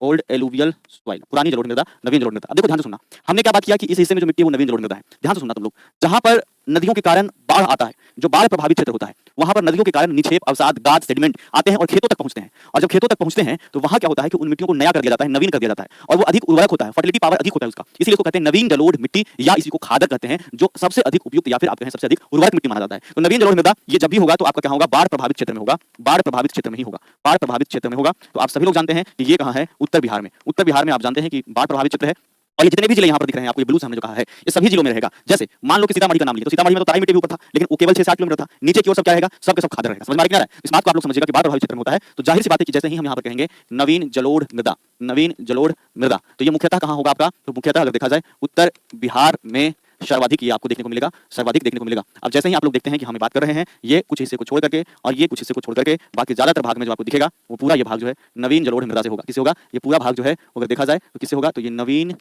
Old alluvial soil, पुरानी जलोढ़ मृदा, नवीन जलोढ़ मृदा। अब देखो ध्यान से सुनना, हमने क्या बात किया कि इस हिस्से में जो मिट्टी है वो नवीन जलोढ़ मृदा है। ध्यान से सुनना तुम लोग, जहां पर नदियों के कारण बाढ़ आता है, जो बाढ़ प्रभावित क्षेत्र होता है, वहां पर नदियों के कारण निक्षेप, अवसाद, गाद, सेडिमेंट आते हैं और खेतों तक पहुंचते हैं। और जब खेतों तक पहुंचते हैं तो वहां क्या होता है कि उन मिट्टियों को नया कर दिया जाता है, नवीन कर दिया जाता है, और वो अधिक उर्वरक होता है, फर्टिलिटी पावर अधिक होता है उसका। इसीलिए इसको कहते हैं नवीन जलोढ़ मिट्टी या इसी को खादर कहते हैं, जो सबसे अधिक उपयुक्त या फिर आप कहें सबसे अधिक उर्वरक मिट्टी माना जाता है। तो नवीन जलोढ़ मृदा ये जब भी होगा तो आपका क्या होगा? बाढ़ प्रभावित क्षेत्र में होगा। बाढ़ प्रभावित क्षेत्र में ही होगा, बाढ़ प्रभावित क्षेत्र में होगा। तो आप सभी लोग जानते हैं कि ये कहाँ है? उत्तर बिहार में। उत्तर बिहार में आप जानते हैं कि बाढ़ प्रभावित क्षेत्र है और ये जितने भी जिले यहाँ पर दिख रहे हैं आपको, ये ब्लू से हमने जो कहा है, ये सभी जिलों में रहेगा। जैसे मान लो कि सीतामढ़ी का नाम लिया तो सीतामढ़ी में तो तराई मिट्टी भी ऊपर था, लेकिन वो केवल 6-7 किलोमीटर था, नीचे की ओर सब क्या रहेगा? सब के सब खादर रहेगा। समझ में आ रहा है? इस बात को आप लोग समझिएगा कि बाढ़ प्रभावित क्षेत्र में होता है तो जाहिर सी बात है कि जैसे ही हम यहाँ पर कहेंगे नवीन जलोढ़ मृदा, नवीन जलोढ़ मृदा, तो ये मुख्यतः कहाँ होगा आपका? तो मुख्यतः अगर देखा जाए उत्तर बिहार में सर्वाधिक ये आपको देखने को मिलेगा, सर्वाधिक देखने को मिलेगा। अब जैसे ही आप लोग देखते हैं कि हमें बात कर रहे हैं ये कुछ हिस्से को छोड़ करके और ये कुछ हिस्से को छोड़ करके, बाकी ज्यादातर भाग में जो आपको दिखेगा वो पूरा ये भाग जो है नवीन जलोढ़ मृदा से होगा। किससे होगा? ये पूरा भाग जो है अगर देखा जाए तो किससे होगा? तो ये नवीन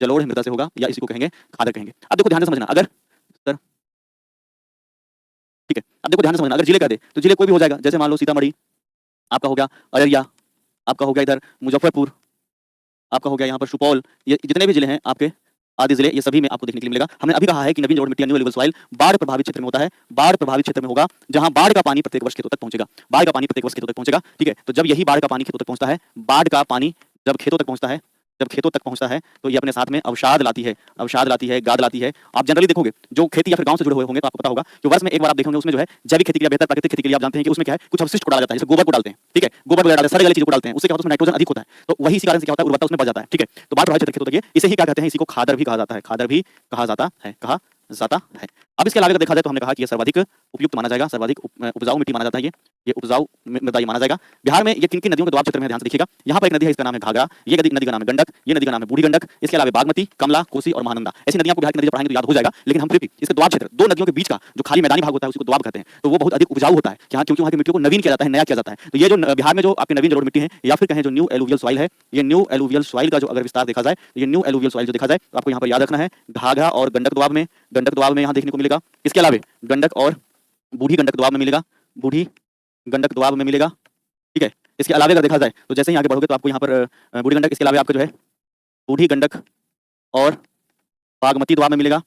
जलोढ़ मृदा से होगा या इसी को कहेंगे खादर कहेंगे। अब देखो ध्यान से समझना, अगर सर ठीक है, अब देखो ध्यान से समझना, अगर जिले कह दे तो जिले कोई भी हो जाएगा। जैसे मान लो सीतामढ़ी आपका हो गया, अररिया आपका हो गया, इधर मुजफ्फरपुर आपका हो गया, यहाँ पर सुपौल, ये जितने भी जिले हैं आपके आदि जिले, ये सभी में आपको देखने के लिए मिलेगा। हमने अभी कहा है कि नवीन जलोढ़ मिट्टी, न्यू एलुवियल सॉइल बाढ़ प्रभावित क्षेत्र में होता है। बाढ़ प्रभावित क्षेत्र में होगा जहां बाढ़ का पानी प्रत्येक वर्ष खेतों तक पहुंचेगा। बाढ़ का पानी प्रत्येक वर्ष खेतों तक पहुंचेगा, ठीक है। तो जब यही बाढ़ का पानी खेतों तक पहुंचता है, बाढ़ का पानी जब खेतों तक पहुंचता है जब खेतों तक पहुंचता है तो ये अपने साथ में अवसाद लाती है, गाद लाती है। आप जनरली देखोगे जो खेती या फिर गांव से जुड़े हुए होंगे तो आपको पता होगा कि वर्ष में एक बार आप देखेंगे उसमें जो है जैविक खेती के लिए बेहतर प्राकृतिक खेती के लिए आप जानते हैं कि उसमें क्या है कुछ अवशिष्ट को डाला जाता है, जैसे गोबर को डालते हैं, ठीक है, गोबर वगैरह डालते हैं, सड़े वाली चीजों को डालते हैं, उससे क्या होता है उसमें नाइट्रोजन अधिक होता है, तो वही इसी कारण से क्या होता है उर्वरता उसमें बढ़ जाता है, ठीक है। तो बात बढ़ाई खेतों तक ये, इसे ही क्या कहते हैं, इसी को खादर भी कहा जाता है, खादर भी कहा जाता है। अब इसके अलावा अगर देखा जाए तो हमने कहा कि ये सर्वाधिक उपयुक्त माना जाएगा, सर्वाधिक उपजाऊ मिट्टी माना जाता है, ये उपजाऊ मृदा ये माना जाएगा। बिहार में ये किन-किन नदियों के दोआब क्षेत्र में, ध्यान से देखिएगा। यहाँ पर एक नदी है, इसका नाम है घाघरा, ये नदी का नाम है गंडक, ये नदी का नाम है बूढ़ी गंडक, इसके अलावा बागमती, कमला, कोसी और महानंदा। ऐसी नदियां को बिहार की नदी पढ़ाएंगे तो याद हो जाएगा, लेकिन हम फिर भी इसके दोआब क्षेत्र, दो नदियों के बीच का जो खाली मैदानी भाग होता है उसी को दोआब कहते हैं, तो वो बहुत अधिक उपजाऊ होता है, यहाँ क्योंकि वहाँ की मिट्टियों को नवीन किया जाता है, नया किया जाता है। तो ये जो बिहार में जो आपकी नवीन जलोढ़ मिट्टी है या फिर कहें जो न्यू एलुवियल सॉइल है, ये न्यू एलुवियल सॉइल का जो अगर विस्तार देखा जाए, ये न्यू एलुवियल सॉइल जो देखा जाए तो आपको यहाँ पर याद रखना है घाघरा और गंडक दोआब में यहाँ देखने को मिलेगा। इसके अलावा गंडक और बूढ़ी गंडक दोआब में मिलेगा, बूढ़ी गंडक दोआब में मिलेगा, ठीक है। इसके अलावा अगर देखा जाए तो जैसे ही आगे बढ़ोगे तो आपको यहाँ पर बूढ़ी गंडक, इसके अलावा आपका जो है बूढ़ी गंडक और बागमती दोआब में मिलेगा।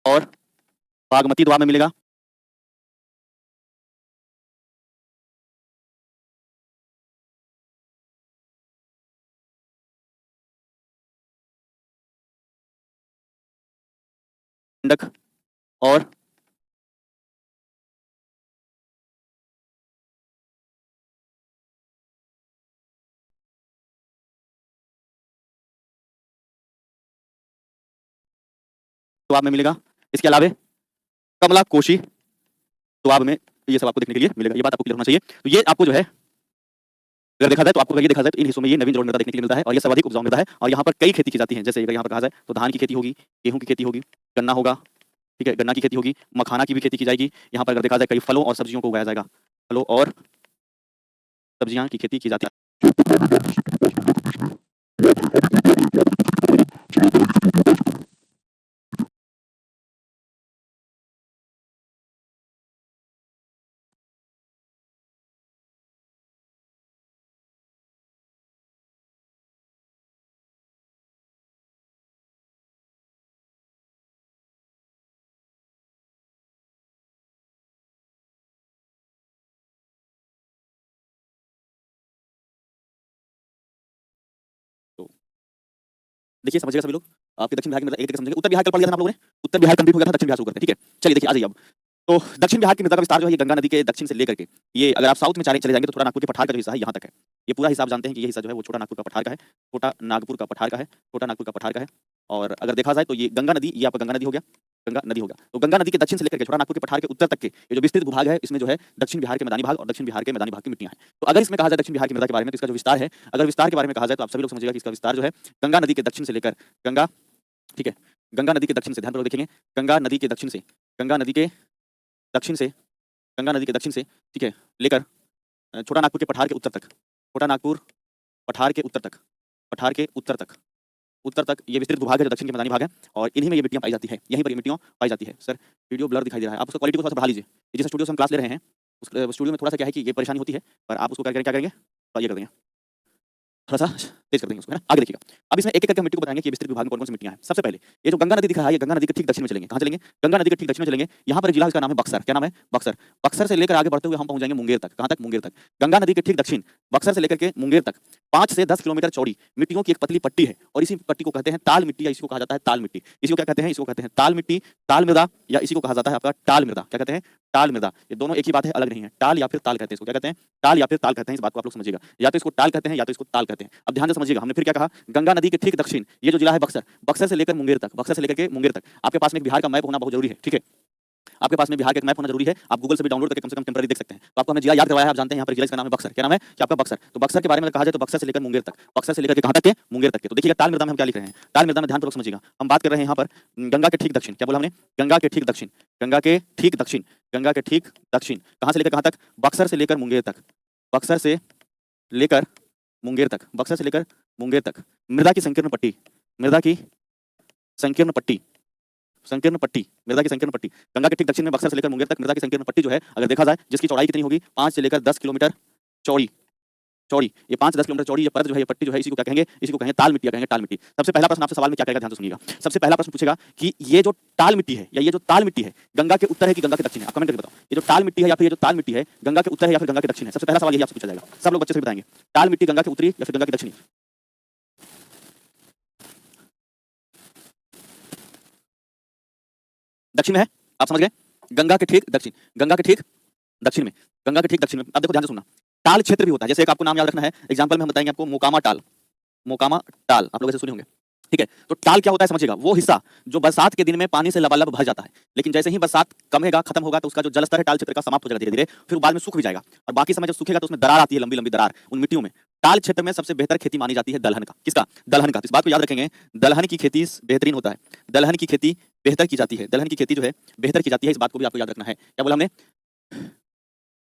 और बागमती दोआब में मिलेगा। गंडक और दोआब में मिलेगा। इसके अलावा कमला, कोशी दोआब में ये सब आपको देखने के लिए मिलेगा। ये बात आपको क्लियर होना चाहिए। तो ये आपको जो है अगर देखा जाए तो आपको अगर ये देखा जाए तो इन हिस्सों में ये नवीन जलोढ़ मृदा देखने के लिए मिलता है और ये सर्वाधिक उपजाऊ मृदा है और यहाँ पर कई खेती की जाती है। जैसे अगर यहाँ पर कहा जाए तो धान की खेती होगी, गेहूं की खेती होगी, गन्ना होगा, ठीक है, गन्ना की खेती होगी, मखाना की भी खेती की जाएगी। यहाँ पर अगर देखा जाए कई फलों और सब्जियों को उगाया जाएगा, फलों और सब्जियां की खेती की जाती है। तो देखिए समझिएगा सभी लोग, आपके दक्षिण बिहार की मृदा एक तरीके से समझेंगे। उत्तर बिहार कल पढ़ लिया था आप लोगों ने, उत्तर बिहार कंप्लीट हो गया था, दक्षिण बिहार शुरू करते हैं, ठीक है। चलिए देखिए आ जाइए अब। तो दक्षिण बिहार की मृदा का विस्तार जो है ये गंगा नदी के दक्षिण से लेकर के ये अगर आप साउथ में चले जाएंगे तो थोड़ा नागपुर के पठार का जो हिस्सा है यहाँ तक है। ये पूरा हिसाब जानते हैं कि ये हिस्सा जो है वो छोटा नागपुर का पठार का है, छोटा नागपुर का पठार का है, छोटा नागपुर का पठार का है। और अगर देखा जाए तो ये गंगा नदी, ये आपका गंगा नदी हो गया, गंगा नदी हो गया। तो गंगा नदी के दक्षिण से लेकर के छोटा नागपुर के पठार के उत्तर तक के ये जो विस्तृत भूभाग है इसमें जो है दक्षिण बिहार के मैदानी भाग और दक्षिण बिहार के मैदानी भाग की मिट्टियां हैं। तो अगर इसमें कहा जाए दक्षिण बिहार की मृदा के बारे में तो इसका जो विस्तार है, अगर विस्तार के बारे में कहा जाए तो आप सभी लोग समझिएगा कि इसका विस्तार जो है गंगा नदी के दक्षिण से लेकर गंगा, ठीक है, गंगा नदी के दक्षिण से, ध्यानपूर्वक देखेंगे, गंगा नदी के दक्षिण से, गंगा नदी के दक्षिण से, गंगा नदी के दक्षिण से, ठीक है, लेकर छोटा नागपुर के पठार के उत्तर तक, छोटा नागपुर पठार के उत्तर तक, पठार के उत्तर तक ये विस्तृत भूभाग है जो दक्षिण के मैदानी भाग है और इन्हीं में ये मिट्टियां पाई जाती है, यहीं पर ये मिट्टियां पाई जाती है। सर वीडियो ब्लर दिखाई दे रहा है, आप उसका क्वालिटी को थोड़ा सा बढ़ा लीजिए। जिस स्टूडियो से हम क्लास ले रहे हैं उस स्टूडियो में थोड़ा सा क्या है कि ये परेशानी होती है, पर आप उसको क्या करेंगे, तो ये कर देंगे, थोड़ा सा तेज कर देंगे उसको, है ना। आगे देखिएगा, अब इसमें एक एक करके मिट्टी को बताएंगे कि विस्तृत विभाग में कौन कौन सी मिट्टियां हैं। सबसे पहले ये जो गंगा नदी दिख रहा है, ये गंगा नदी के ठीक दक्षिण में चलेंगे। कहाँ चलेंगे? गंगा नदी के ठीक दक्षिण में चलेंगे। यहाँ पर एक जिला इसका नाम है बक्सर। क्या नाम है? बक्सर। बक्सर से लेकर आगे बढ़ते हुए हम पहुंच जाएंगे मुंगेर तक। कहाँ तक? मुंगेर तक। गंगा नदी के ठीक दक्षिण बक्सर से लेकर के मुंगेर तक 5 से 10 किलोमीटर चौड़ी मिट्टियों की एक पतली पट्टी है और इसी पट्टी को कहते हैं ताल मिट्टी या इसको कहा जाता है ताल मिट्टी। इसको क्या कहते हैं? इसको कहते हैं ताल मिट्टी, ताल मृदा या इसी को कहा जाता है आपका टाल मृदा। क्या कहते हैं? टाल मृदा। ये दोनों एक ही बात है, अलग नहीं है। टाल या फिर ताल कहते हैं इसको। क्या कहते हैं? टाल या फिर ताल कहते हैं। इस बात को आप लोग समझिएगा, या तो इसको टाल कहते हैं या तो इसको ताल कहते हैं। अब ध्यान से समझिएगा, हमने फिर क्या कहा? गंगा नदी के ठीक दक्षिण ये जो जिला है बक्सर, बक्सर से लेकर मुंगेर तक, बक्सर से लेकर के मुंगेर तक आपके पास में एक बिहार का मैप होना बहुत जरूरी है। ठीक है, आपके पास में बिहार का एक मैप होना जरूरी है। आप गूगल से भी डाउनलोड करके कम से कम टेम्पररी देख सकते हैं। तो आपको हमने जिला याद करवाया है, आप जानते हैं यहाँ पर जिला का नाम है बक्सर। क्या नाम है? कि आपका बक्सर। तो बक्सर के बारे में कहा जाए तो बक्सर से लेकर मुंगेर तक, बक्सर से लेकर के कहां तक है? मुंगेर तक के। तो देखिएगा ताल मृदा में हम क्या लिख रहे हैं। ताल मृदा में ध्यानपूर्वक समझिएगा, हम बात कर रहे हैं यहाँ पर गंगा के ठीक दक्षिण। क्या बोला हमने? गंगा के ठीक दक्षिण, गंगा के ठीक दक्षिण, गंगा के ठीक दक्षिण कहां से लेकर कहां तक? बक्सर से लेकर मुंगेर तक, बक्सर से लेकर मुंगेर तक, बक्सर से लेकर मुंगेर तक। मृदा की संकीर्ण पट्टी, मृदा की संकीर्ण पट्टी, संकीर्ण पट्टी, मृदा की संकीर्ण पट्टी, गंगा के ठीक दक्षिण में बक्सर से लेकर मुंगेर तक मृदा की संकीर्ण पट्टी जो है अगर देखा जाए जिसकी चौड़ाई कितनी होगी 5 से लेकर 10 किलोमीटर चौड़ी चौड़ी, ये 5 से 10 किलोमीटर चौड़ी ये परत जो है, ये पट्टी जो है, इसी को क्या कहेंगे? इसी को कहेंगे टाल मिट्टी, या कहेंगे टाल मिट्टी। सबसे पहला प्रश्न आपसे सवाल में क्या कहेगा, ध्यान से सुनिएगा। सबसे पहला प्रश्न पूछेगा कि ये जो टाल मिट्टी है या ये जो ताल मिट्टी है, गंगा के उत्तर है कि गंगा के दक्षिण है? आप कमेंट करके बताओ, ये जो टाल मिट्टी है या फिर ये जो ताल मिट्टी है, गंगा के उत्तर है या फिर गंगा के दक्षिण है? सबसे पहला सवाल यही आपसे पूछा जाएगा। सब लोग बच्चे से बताएंगे, टाल मिट्टी गंगा के उत्तरी या फिर गंगा के दक्षिणी? दक्षिण में है, आप समझ गए? गंगा के ठीक दक्षिण, गंगा के ठीक दक्षिण में, गंगा के ठीक दक्षिण में। अब देखो ध्यान से सुनना, टाल क्षेत्र भी होता है, जैसे एक आपको नाम याद रखना है, एग्जांपल में हम बताएंगे आपको मोकामा टाल, मोकामा टाल आप लोग ऐसे सुने होंगे, ठीक है? तो टाल क्या होता है समझिएगा, वो हिस्सा जो बरसात के दिन में पानी से लबालब भर जाता है, लेकिन जैसे ही बरसात कमेगा, खत्म होगा, तो उसका जो जलस्तर है टाल क्षेत्र का समाप्त हो जाएगा धीरे धीरे, फिर बाद में सूख भी जाएगा, और बाकी समय जब सूखेगा तो उसमें दरार आती है, लंबी लंबी दरार उन मिट्टियों में। टाल क्षेत्र में सबसे बेहतर खेती मानी जाती है दलहन का। किसका? दलहन का। तो इस बात को याद रखेंगे, दलहन की खेती बेहतरीन होता है, दलहन की खेती बेहतर की जाती है, दलहन की खेती जो है बेहतर की जाती है, इस बात को भी आपको याद रखना है। क्या बोला हमने?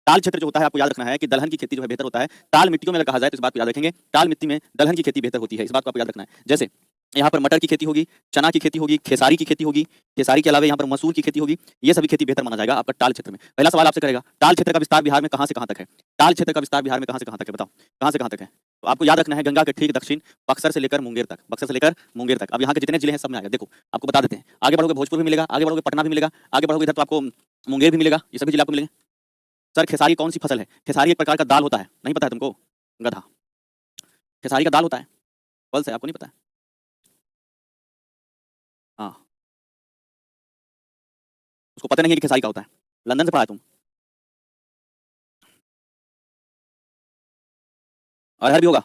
टाल क्षेत्र जो होता है आपको याद रखना है कि दलहन की खेती जो है बेहतर होता है। टाल मिट्टियों में अगर कहा जाए तो इस बात को याद रखेंगे, टाल मिट्टी में दलहन की खेती बेहतर होती है, इस बात को आपको याद रखना है। जैसे यहाँ पर मटर की खेती होगी, चना की खेती होगी, खेसारी की खेती होगी, खेसारी के अलावा यहाँ पर मसूर की खेती होगी, ये सभी खेती बेहतर माना जाएगा आपका टाल क्षेत्र में। पहला सवाल आपसे करेगा, टाल क्षेत्र का विस्तार बिहार में कहाँ से कहाँ तक है? टाल क्षेत्र का विस्तार बिहार में कहाँ से कहाँ तक है, बताओ कहाँ से कहाँ तक है? तो आपको याद रखना है गंगा के ठीक दक्षिण, बक्सर से लेकर मुंगेर तक, बक्सर से लेकर मुंगेर तक। अब यहाँ के जितने जिले हैं सब में आएगा, देखो आपको बता देते हैं। आगे बढ़ोगे भोजपुर भी मिलेगा, आगे बढ़ोगे पटना भी मिलेगा, आगे बढ़ोगे इधर तो आपको मुंगेर भी मिलेगा, ये सभी जिले आपको मिलेंगे। सर खेसारी कौन सी फसल है? खेसारी एक प्रकार का दाल होता है, नहीं पता है तुमको? गधा, खेसारी का दाल होता है, फल से आपको नहीं पता है? हाँ, उसको पता नहीं है कि खेसारी का होता है, लंदन से पढ़ा है तुम। अरहर भी होगा,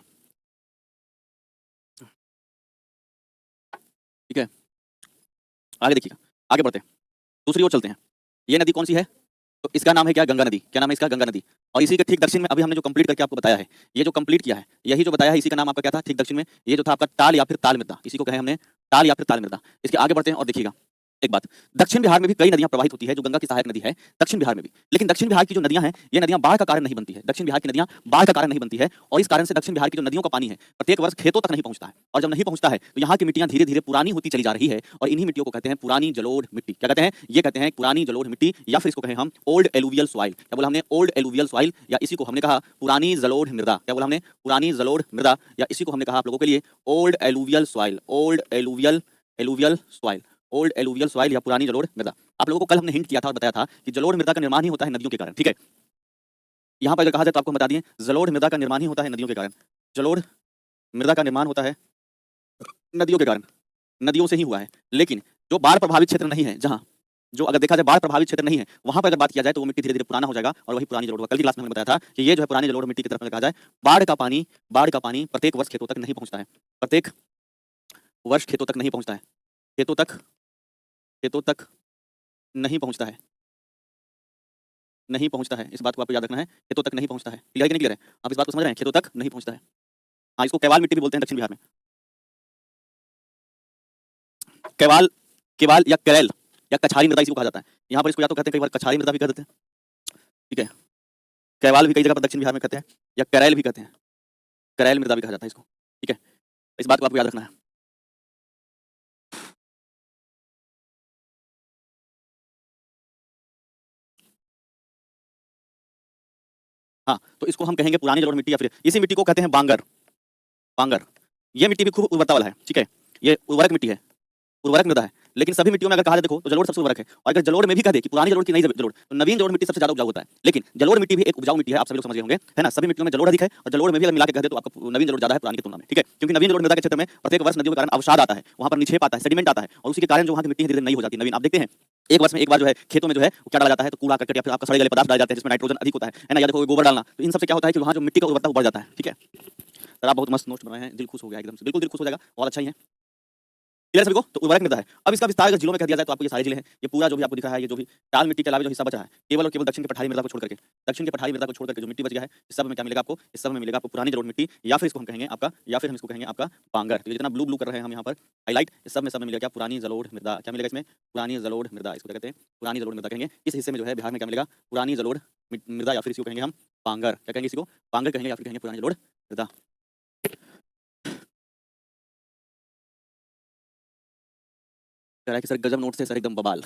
ठीक है? आगे देखिएगा, आगे बढ़ते हैं, दूसरी ओर चलते हैं। ये नदी कौन सी है? तो इसका नाम है क्या? गंगा नदी। क्या नाम है इसका? गंगा नदी। और इसी के ठीक दक्षिण में अभी हमने जो कंप्लीट करके आपको बताया है, ये जो कंप्लीट किया है, यही जो बताया है, इसी का नाम आपका क्या था ठीक दक्षिण में? ये जो था आपका टाल या फिर ताल मृदा, इसी को कहे हमने टाल या फिर ताल मृदा। इसके आगे बढ़ते हैं और देखिएगा एक बात, दक्षिण बिहार में भी कई नदियां प्रवाहित होती है जो गंगा की सहायक नदी है, दक्षिण बिहार में भी। लेकिन दक्षिण बिहार की जो नदियां हैं, ये नदियां बाढ़ का कारण नहीं बनती है, दक्षिण बिहार की नदियां बाढ़ का कारण नहीं बनती है, और इस कारण से दक्षिण बिहार की जो नदियों का पानी है प्रत्येक वर्ष खेतों तक नहीं पहुंचता है, और जब नहीं पहुंचता है तो यहाँ की मिट्टियां धीरे धीरे पुरानी होती चली जा रही है, और इन्हीं मिट्टियों को कहते हैं पुरानी जलोढ़ मिट्टी। क्या कहते हैं? ये कहते हैं पुरानी जलोढ़ मिट्टी, या फिर इसको कहें हम ओल्ड एलुवियल सॉइल। क्या बोला हमने? ओल्ड एलुवियल सॉइल, या इसी को हमने कहा पुरानी जलोढ़ मृदा। क्या बोला हमने? पुरानी जलोढ़ मृदा, या इसी को हमने कहा आप लोगों के लिए old alluvial soil, old alluvial alluvial soil, old alluvial soil या पुरानी जलोढ़ मृदा। आप लोगों को कल हमने हिंट किया था और बताया था कि जलोढ़ मृदा का निर्माण ही होता है नदियों के कारण, ठीक है? यहाँ पर अगर कहा जाए तो आपको हम बता दिए, जलोढ़ मृदा का निर्माण ही होता है नदियों के कारण, जलोढ़ मृदा का निर्माण होता है नदियों के कारण, नदियों से ही हुआ है। लेकिन जो बाढ़ प्रभावित क्षेत्र नहीं है, जहाँ जो अगर देखा जाए बाढ़ प्रभावित क्षेत्र नहीं है, वहां पर अगर बात किया जाए तो वो मिट्टी धीरे धीरे पुराना हो जाएगा और वही पुरानी जलोढ़। कल की क्लास में हमने बताया था कि ये जो है पुरानी जलोढ़ मिट्टी की तरफ अगर कहा जाए, बाढ़ का पानी प्रत्येक वर्ष खेतों तक नहीं पहुंचता है, प्रत्येक वर्ष खेतों तक नहीं पहुंचता है, खेतों तक नहीं पहुंचता है, नहीं पहुंचता है। इस बात को आपको याद रखना है, खेतों तक नहीं पहुंचता है। क्लियर है कि नहीं क्लियर है? आप इस बात को समझ रहे हैं? खेतों तक नहीं पहुंचता है। हाँ, इसको कैवाल मिट्टी भी बोलते हैं दक्षिण बिहार में, कैवाल, केवाल या कैरेल या कछारी मृदा इसी को कहा जाता है। यहाँ पर इसको या तो कहते हैं, कई बार कछारी मृदा भी कह देते हैं, ठीक है? कैवाल भी कई जगह पर दक्षिण बिहार में कहते हैं, या कैरेल भी कहते हैं, कैरेल मृदा भी कहा जाता है इसको, ठीक है? इस बात को आपको याद रखना है। हाँ, तो इसको हम कहेंगे पुरानी जलोढ़ मिट्टी, या फिर इसी मिट्टी को कहते हैं बांगर, बांगर। ये मिट्टी भी खूब उर्वरता वाला है, ठीक है? ये उर्वरक मिट्टी है, उर्वरक मृदा है। लेकिन सभी मिट्टियों में अगर कहा जाए देखो तो जलोढ़ सबसे उर्वरक है, और अगर जलोढ़ में भी कह दे कि पुरानी जलोढ़ की नई जलोढ़, तो नवीन जलोढ़ मिट्टी सबसे ज्यादा उपजाऊ होता है। लेकिन जलोढ़ मिट्टी भी एक उपजाऊ मिट्टी है, आप सभी लोग समझ गए होंगे, है ना? सभी मिट्टियों में जलोढ़ अधिक है, और जलोढ़ में भी अगर मिला के कह दे तो आपको नवीन जलोढ़ ज्यादा है पुरानी की तुलना में, ठीक है? क्योंकि नवीन जलोढ़ मृदा के क्षेत्र में प्रत्येक वर्ष नदियों के कारण अवसाद आता है, वहां पर निक्षेप आता है, सेडिमेंट आता है, और उसी के कारण जो वहां की मिट्टी धीरे धीरे नई हो जाती है, नवीन। आप देखते हैं एक वर्ष में एक बार जो है खेतों में जो है क्या डाला जाता है, तो कूड़ा करकट या फिर आपका सड़े गले पदार्थ डाले जाते हैं जिसमें नाइट्रोजन अधिक होता है ना? या देखो गोबर डालना, तो इन सबसे क्या होता है कि वहां जो मिट्टी का उर्वरता बढ़ जाता है, ठीक है? सर आप बहुत मस्त नोट बनाए हैं, दिल खुश हो गया एकदम से, बिल्कुल दिल खुश हो जाएगा, बहुत अच्छा ही है। क्लियर सभी को? तो उर्वरक मृदा है। अब इसका विस्तार अगर जिलों में कर दिया जाए तो आपको ये सारे जिले हैं, ये पूरा जो भी आपको दिख रहा है, ये जो भी टाल मिट्टी के अलावा जो हिस्सा बचा है, केवल और केवल दक्षिण के पठारी मृदा को छोड़ करके, दक्षिण के पठारी मृदा को छोड़ करके जो मिट्टी बच गया है, इस सब में क्या मिलेगा आपको? इस सब में मिलेगा आपको पुरानी जलोढ़ मिट्टी, या फिर इसको हम कहेंगे आपका, या फिर हम इसको कहेंगे आपका बांगर। तो ये जितना ब्लू ब्लू कर रहे हैं हम यहाँ पर हाईलाइट, इस सब में मिलेगा क्या? पुरानी जलोढ़ मृदा। क्या मिलेगा इसमें? पुरानी जलोढ़ मृदा, इसको क्या कहते हैं? पुरानी जलोढ़ मृदा कहेंगे। इस हिस्से में जो है बिहार में क्या मिलेगा? पुरानी जलोढ़ मृदा, या फिर इसको कहेंगे हम बांगर। क्या कहेंगे? इसको बांगर कहेंगे, या फिर कहेंगे पुरानी जलोढ़ मृदा। कह रहा है कि सर गजब नोट्स है सर, एकदम बवाल।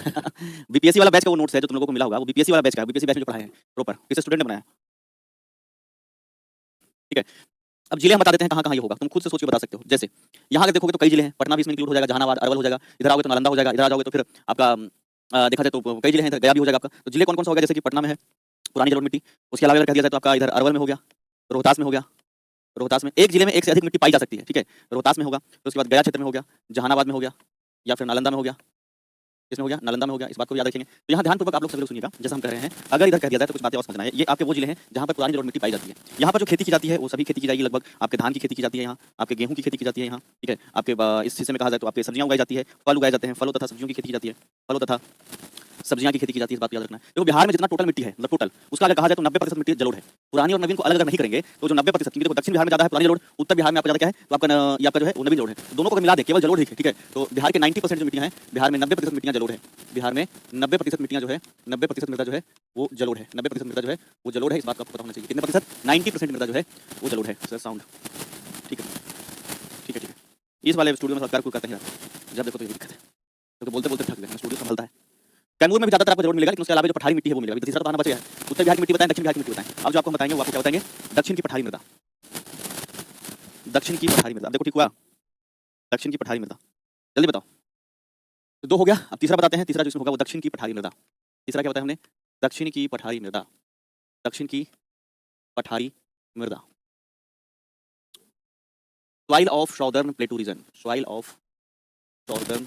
बीपीएससी वाला बैच का वो नोट्स है जो तुम लोगों को मिला होगा, वो बीपीएससी वाला बैच का है, बीपीएससी बैच में जो पढ़ाए हैं प्रॉपर, किस स्टूडेंट ने बनाया? ठीक है, अब जिले हम बता देते हैं कहाँ-कहाँ ये होगा, तुम खुद से सोच के बता सकते हो। जैसे यहाँ अगर देखोगे तो कई जिले हैं, पटना भी इसमें इंक्लूड हो जाएगा, जहानाबाद, अरवल हो जाएगा, इधर आओगे तो नालंदा हो जाएगा, इधर आ जाओगे तो फिर आपका देखा जाए तो कई जिले हैं, इधर गया भी हो जाएगा आपका। तो जिले कौन-कौन सा हो गया? जैसे कि पटना में है पुरानी जलोढ़ मिट्टी, उसके अलावा अगर कह दिया जाए तो आपका इधर अरवल में हो गया, रोहतास में हो गया, रोहतास में एक जिले में एक से अधिक मिट्टी पाई जा सकती है, ठीक है, रोहतास में होगा, फिर उसके बाद गया क्षेत्र में हो गया, जहानाबाद में हो गया, या फिर नालंदा में हो गया, किसमें हो गया? नालंदा में हो गया, इस बात को भी याद रखेंगे। तो यहाँ ध्यानपूर्वक आप लोग सभी लोग सुनिएगा, जैसा हम कह रहे हैं, अगर इधर कह दिया जाए तो कुछ बातें और समझना है। ये आपके वो जिले हैं जहाँ पर पुरानी जलोढ़ मिट्टी पाई जाती है। यहाँ पर जो खेती की जाती है वो सभी खेती की जाएगी लगभग, आपके धान की खेती की जाती है यहाँ, आपके गेहूँ की खेती की जाती है यहाँ, ठीक है, आपके इस हिस्से में कहा जाए तो आपके सब्जियाँ उगाई जाती है, फल उगाए जाते हैं, फलों तथा सब्जियों की खेती की जाती है, फलों तथा सब्जियां की खेती की जाती है, इस बात को याद रखना है। देखो बिहार में जितना टोटल मिट्टी है, मतलब टोटल उसका अगर कहा जाए तो 90% मिट्टी जलोढ़ है। पुरानी और नवीन को अलग अगर नहीं करेंगे तो जो 90%, क्योंकि देखो दक्षिण बिहार में ज्यादा है पुरानी जलोढ़, उत्तर बिहार में आपका ज्यादा क्या है तो आपका ये आपका जो है वो नवीन जलोढ़ है। दोनों को अगर मिला दे केवल जलोढ़ ही है, ठीक है, तो बिहार के 90% जो मिट्टियां हैं, बिहार में 90% मिट्टियां जलोढ़ है। बिहार में 90% मिट्टियां जो है, 90% मृदा जो है वो जलोढ़ है, 90% मृदा जो है वो जलोढ़ है, इस बात का आपको पता होना चाहिए। कितने प्रतिशत? 90% मृदा जो है वो जलोढ़ है। सर साउंड ठीक है, ठीक है, ठीक है। इस वाले स्टूडियो में सरकार को करते हैं, जब देखो तो ये दिक्कत है, क्योंकि बोलते बोलते थक गए, स्टूडियो संभलता है। कैमूर में भी ज्यादातर आपको जरूर मिलेगा, लेकिन उसके अलावा जो पठारी मिट्टी है वो मिलेगा। तीसरा तो आना बच गया है। उत्तर बिहार की मिट्टी बताएं, दक्षिण बिहार की मिट्टी बताएं। अब जो आपको हम बताएंगे वो आपको क्या बताएंगे? दक्षिण की पठारी मृदा, दक्षिण की पठारी मृदा। देखो ठीक हुआ, दक्षिण की पठारी मृदा, जल्दी बताओ। तो दो हो गया, अब तीसरा बताते हैं। तीसरा जो इसमें होगा वो दक्षिण की पठारी मृदा। तीसरा क्या बताया हमने? दक्षिण की पठारी मृदा, दक्षिण की पठारी मृदा। Soil of southern plateau region, soil of southern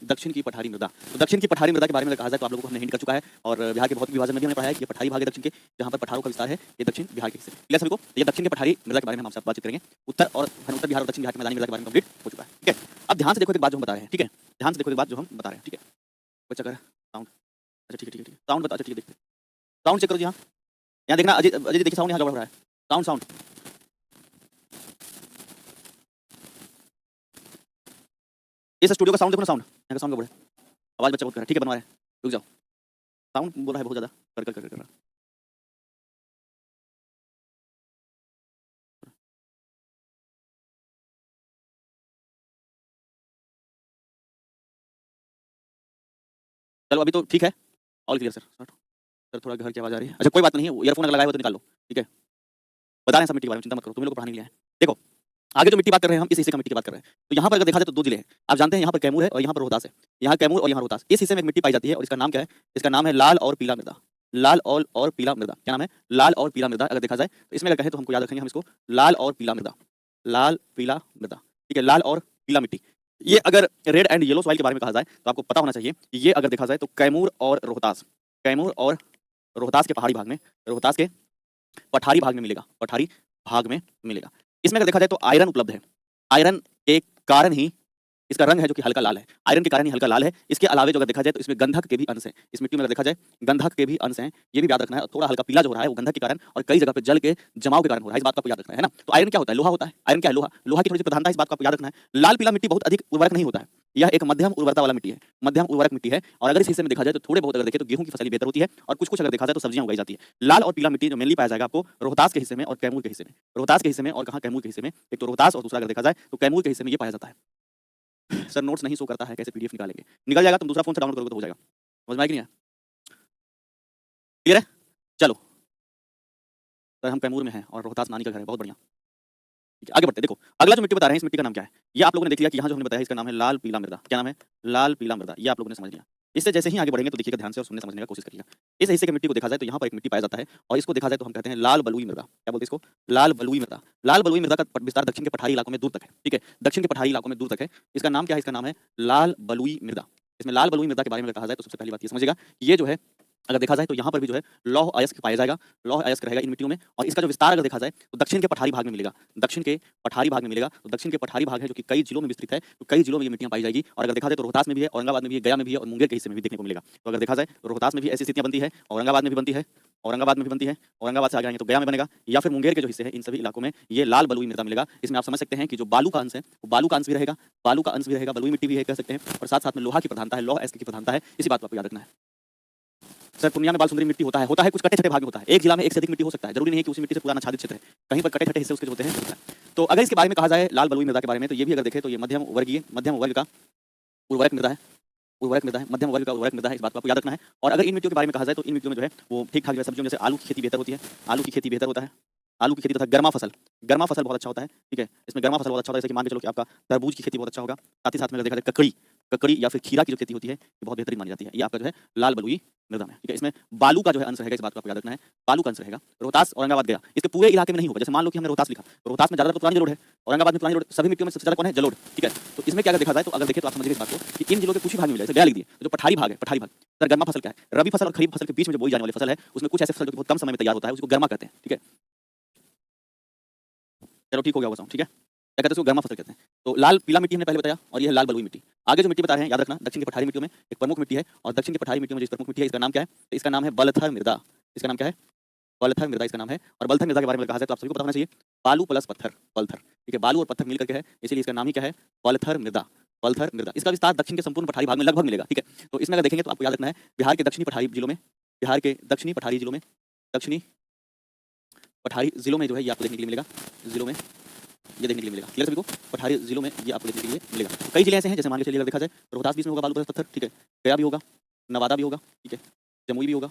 दक्षिण की पठारी मृदा। तो दक्षिण की पठारी मृदा के बारे में कहा जाए तो आप लोगों को हमने हिंट कर चुका है, और बिहार के भौतिक विभाजन में भी हमने पढ़ाया है कि ये पठारी भाग है दक्षिण के, जहाँ पर पठारों का विस्तार है, ये दक्षिण बिहार के हिस्से। क्लियर सभी को? ये दक्षिण के पठारी मृदा के बारे में हम आपसे बातचीत करेंगे। उत्तर बिहार और दक्षिण बिहार के मैदानी मृदा के बारे में कंप्लीट हो चुका है, ठीक है। अब ध्यान से देखो एक बात जो हम बता रहे हैं, ठीक है, ध्यान से देखो एक बात जो हम बता रहे हैं, ठीक है। कोई चक्कर साउंड, अच्छा ठीक है, ठीक है, साउंड बता, अच्छा ठीक है, देखते साउंड चेक करो जी। यहाँ देखना, अजय अजय देखिए साउंड यहाँ गड़बड़ हो रहा है, साउंड साउंड इस स्टूडियो का साउंड देखो ना, साउंड यहाँ का साउंड गड़बड़ है, आवाज बच्चा बहुत कर रहा है, ठीक है बनवा रहा है, रुक जाओ। साउंड बोल रहा है बहुत ज्यादा, कर कर कर कर रहा। चलो अभी तो ठीक है, ऑल क्लियर सर। सर थोड़ा घर की आवाज आ रही है, अच्छा कोई बात नहीं है, ईयरफोन अगर लगाए हो तो निकाल लो, ठीक है। बता रहे हैं सब मिट्टी के बारे में, चिंता मत करो, तुम लोग को पढ़ाने के लिए है। देखो आगे जो मिट्टी बात कर रहे हैं हम, इस हिस्से का मिट्टी की बात कर रहे हैं। तो यहाँ पर अगर देखा जाए तो दो जिले हैं, आप जानते हैं, यहाँ पर कैमूर है और यहाँ पर रोहतास है। यहाँ कैमूर और यहाँ रोहतास, इस हिस्से में एक मिट्टी पाई जाती है और इसका नाम क्या है? इसका नाम है लाल और पीला मृदा। लाल और पीला मृदा, क्या नाम है? लाल और पीला मृदा। अगर देखा जाए तो इसमें अगर कहें तो हमको याद रखेंगे हम इसको, लाल और पीला मृदा, लाल पीला मृदा, ठीक है, लाल और पीला मिट्टी। ये अगर रेड एंड येलो सॉइल के बारे में कहा जाए तो आपको पता होना चाहिए, ये अगर देखा जाए तो कैमूर और रोहतास, कैमूर और रोहतास के पहाड़ी भाग में, रोहतास के पठारी भाग में मिलेगा, पठारी भाग में मिलेगा। इसमें अगर देखा जाए तो आयरन उपलब्ध है, आयरन के कारण ही इसका रंग है जो कि हल्का लाल है, आयरन के कारण ही हल्का लाल है। इसके अलावा जो अगर देखा जाए तो इसमें गंधक के भी अंश हैं, इस मिट्टी में अगर देखा जाए गंधक के भी अंश हैं, ये भी याद रखना है। थोड़ा हल्का पीला जो हो रहा है वो गंधक के कारण और कई जगह पे जल के जमाव के कारण हो रहा है, इस बात को आपको याद रखना है ना। तो आयरन क्या होता है? लोहा होता है। आयरन क्या है? लोहा। लोहा की थोड़ी सी प्रधानता है, इस बात को आपको याद रखना है। लाल पीला मिट्टी बहुत अधिक उर्वरक नहीं होता है, यह एक मध्यम उर्वरता वाला मिट्टी है, मध्यम उर्वरक मिट्टी है। और अगर इस हिस्से में देखा जाए तो थोड़े बहुत अगर देखें तो गेहूं की फसल बेहतर होती है और कुछ कुछ अगर देखा जाए तो सब्जियां उगाई जाती है। लाल और पीला मिट्टी जो मेनली पाया जाएगा आपको रोहतास के हिस्से में और कैमूर के हिस्से में, रोहतास के हिस्से में और कहाँ कैमूर के हिस्से में। एक तो रोहतास और दूसरा अगर देखा जाए तो कैमूर के हिस्से में ये पाया जाता है। सर नोट्स नहीं शो करता है, कैसे पीडीएफ निकालेंगे? निकल जाएगा, तुम दूसरा फोन से डाउनलोड करोगे तो हो जाएगा। समझ में आया कि नहीं आया? क्लियर है? चलो सर हम कैमूर में हैं और रोहतास नानी का घर है, बहुत बढ़िया। ठीक है आगे बढ़ते हैं। देखो अगला जो मिट्टी बता रहे हैं, इस मिट्टी का नाम क्या है? ये आप लोगों ने देख लिया कि यहाँ जो हमने बताया इसका नाम है लाल पीला मृदा। क्या नाम है? लाल पीला मृदा। ये आप लोगों ने समझ लिया। इससे जैसे ही आगे बढ़ेंगे तो देखिएगा ध्यान से और सुनने समझने का कोशिश करिएगा। इस हिस्से की मिट्टी को देखा जाए तो यहाँ पर एक मिट्टी पाया जाता है और इसको देखा जाए तो हम कहते हैं लाल बलुई मृदा। क्या बोलते हैं इसको? लाल बलुई मृदा। लाल बलुई मृदा का विस्तार दक्षिण के पठारी इलाकों में दूर तक है, ठीक है, दक्षिण के पठारी इलाकों में दूर तक है। इसका नाम क्या है? इसका नाम है लाल बलुई मृदा। इसमें लाल बलुई मृदा के बारे में कहा जाए तो सबसे पहली बात ये समझिएगा, ये जो है अगर देखा जाए तो यहाँ पर भी जो है लौह अयस्क पाया जाएगा, लौह अयस्क रहेगा इन मिट्टियों में। और इसका जो विस्तार अगर देखा जाए तो दक्षिण के पठारी भाग में मिलेगा, दक्षिण के पठारी भाग में मिलेगा। तो दक्षिण के पठारी भाग है जो कि कई जिलों में विस्तृत है, तो कई जिलों में ये मिट्टियां पाई जाएगी। और अगर देखा जाए तो रोहतास में भी है, औरंगाबाद में भी है, गया में भी है और मुंगेर के हिस्से में भी देखने को मिलेगा। तो अगर देखा जाए तो रोहतास में भी ऐसी स्थितियां बनती है, औरंगाबाद में भी बनती है, औरंगाबाद में भी बनती है, औरंगाबाद से आगे आएंगे तो गया में बनेगा, या फिर मुंगेर के जो हिस्से हैं इन सभी इलाकों में ये लाल बलुई मृदा मिलेगा। इसमें आप समझ सकते हैं कि जो बालू का अंश है वो बालू का अंश भी रहेगा, बालू का अंश भी रहेगा, बलुई मिट्टी भी है कह सकते हैं, और साथ साथ में लोहा की प्रधानता है, लौह अयस्क की प्रधानता है। इसी बात को आपको याद रखना है। सर पूर्णिया में बाल सुंदरी मिट्टी होता है कुछ कटे छटे भाग में होता है। एक जिला में एक से अधिक मिट्टी हो सकता है, जरूरी नहीं है कि उसी मिट्टी से पूरा आच्छादित क्षेत्र है, कहीं पर कटे छटे हिस्से उसके जो होते हैं। तो अगर इसके बारे में कहा जाए लाल बलुई मृदा के बारे में, तो ये भी अगर देखें तो ये मध्यम वर्ग का उर्वरक मृदा है, मध्यम वर्ग का उर्वरक मृदा है, इस बात को आपको याद रखना है। और अगर इन मिट्टियों के बारे में कहा जाए तो इन मिट्टियों में जो है वो ठीक ठाक सब्जियों जैसे आलू की खेती बेहतर होती है, आलू की खेती बेहतर होता है, आलू की खेती तथा गर्मा फसल बहुत अच्छा होता है। ठीक है, इसमें गर्मा फसल बहुत अच्छा होता है, जैसे कि मान के चलो कि आपका तरबूज की खेती बहुत अच्छा होगा। साथ ही साथ में अगर देखा जाए ककड़ी या फिर खीरा की जो खेती होती है ये बहुत बेहतरीन मानी जाती है। ये आपका जो है लाल बलुई मृदा में। ठीक है, इसमें बालू का जो है अंश रहेगा, इस बात को आपको याद रखना है, बालू का अंश रहेगा। रोहतास औरंगाबाद गया, इसके पूरे इलाके में नहीं होगा। जैसे मान लो कि हमने रोहतास लिखा, रोहतास में ज्यादा पुरानी जलोढ़ है, औरंगाबाद में पुरानी जलोढ़, सभी मिट्टियों में सबसे ज्यादा कौन है? जलोढ़। ठीक है, तो इसमें क्या अगर देखा जाए तो अगर देखें तो आप समझिए इस बात को कि इन जिलों के कुछ ही भाग में मिले, जैसे गया लिख दिए, जो पठारी भाग है, पठारी भाग सर गर्मा फसल क्या है? रबी फसल और खरीफ फसल के बीच में जो बोई जाने वाली फसल है, उसमें कुछ ऐसे फसल जो बहुत कम समय में तैयार होता है, उसको गर्मा कहते हैं। ठीक है, चलो ठीक हो गया होगा। ठीक है, क्या कहते हैं उसको? गर्मा फसल कहते हैं। तो लाल पीला मिट्टी हमने पहले बताया, और ये है लाल बलुई मिट्टी। आगे जो मिट्टी बता रहे हैं याद रखना, दक्षिण की पठारी मिट्टियों में एक प्रमुख मिट्टी है, और दक्षिण की पठारी मिट्टियों में जो प्रमुख मिट्टी है इसका नाम क्या है? तो इसका नाम है बलथर मृदा। इसका नाम क्या है? बलथर मृदा इसका नाम है। और बलथर मृदा के बारे में कहा जाए तो आप सभी को पता होना चाहिए, बालू प्लस पत्थर, बलथर। ठीक है, बालू और पत्थर मिल करके है, इसलिए इसका नाम ही क्या है? बलथर मृदा। बलथर मृदा, इसका विस्तार दक्षिण के संपूर्ण पठारी भाग में लगभग मिलेगा। ठीक है, तो इसमें अगर देखेंगे तो आपको याद रखना है, बिहार के दक्षिणी पठारी जिलों में, बिहार के दक्षिणी पठारी जिलों में, दक्षिणी पठारी जिलों में जो है ये आपको देखने के लिए मिलेगा, जिलों में ये देखने के लिए मिलेगा। क्लियर सभी को? पठारी जिलों में ये आपको देखने के लिए मिलेगा। तो कई जिले ऐसे हैं, जैसे मान के चलिए अगर देखा जाए रोहतास बीच में होगा बालू प्लस पत्थर। ठीक है, गया भी होगा, नवादा भी होगा, ठीक है, जमुई भी होगा,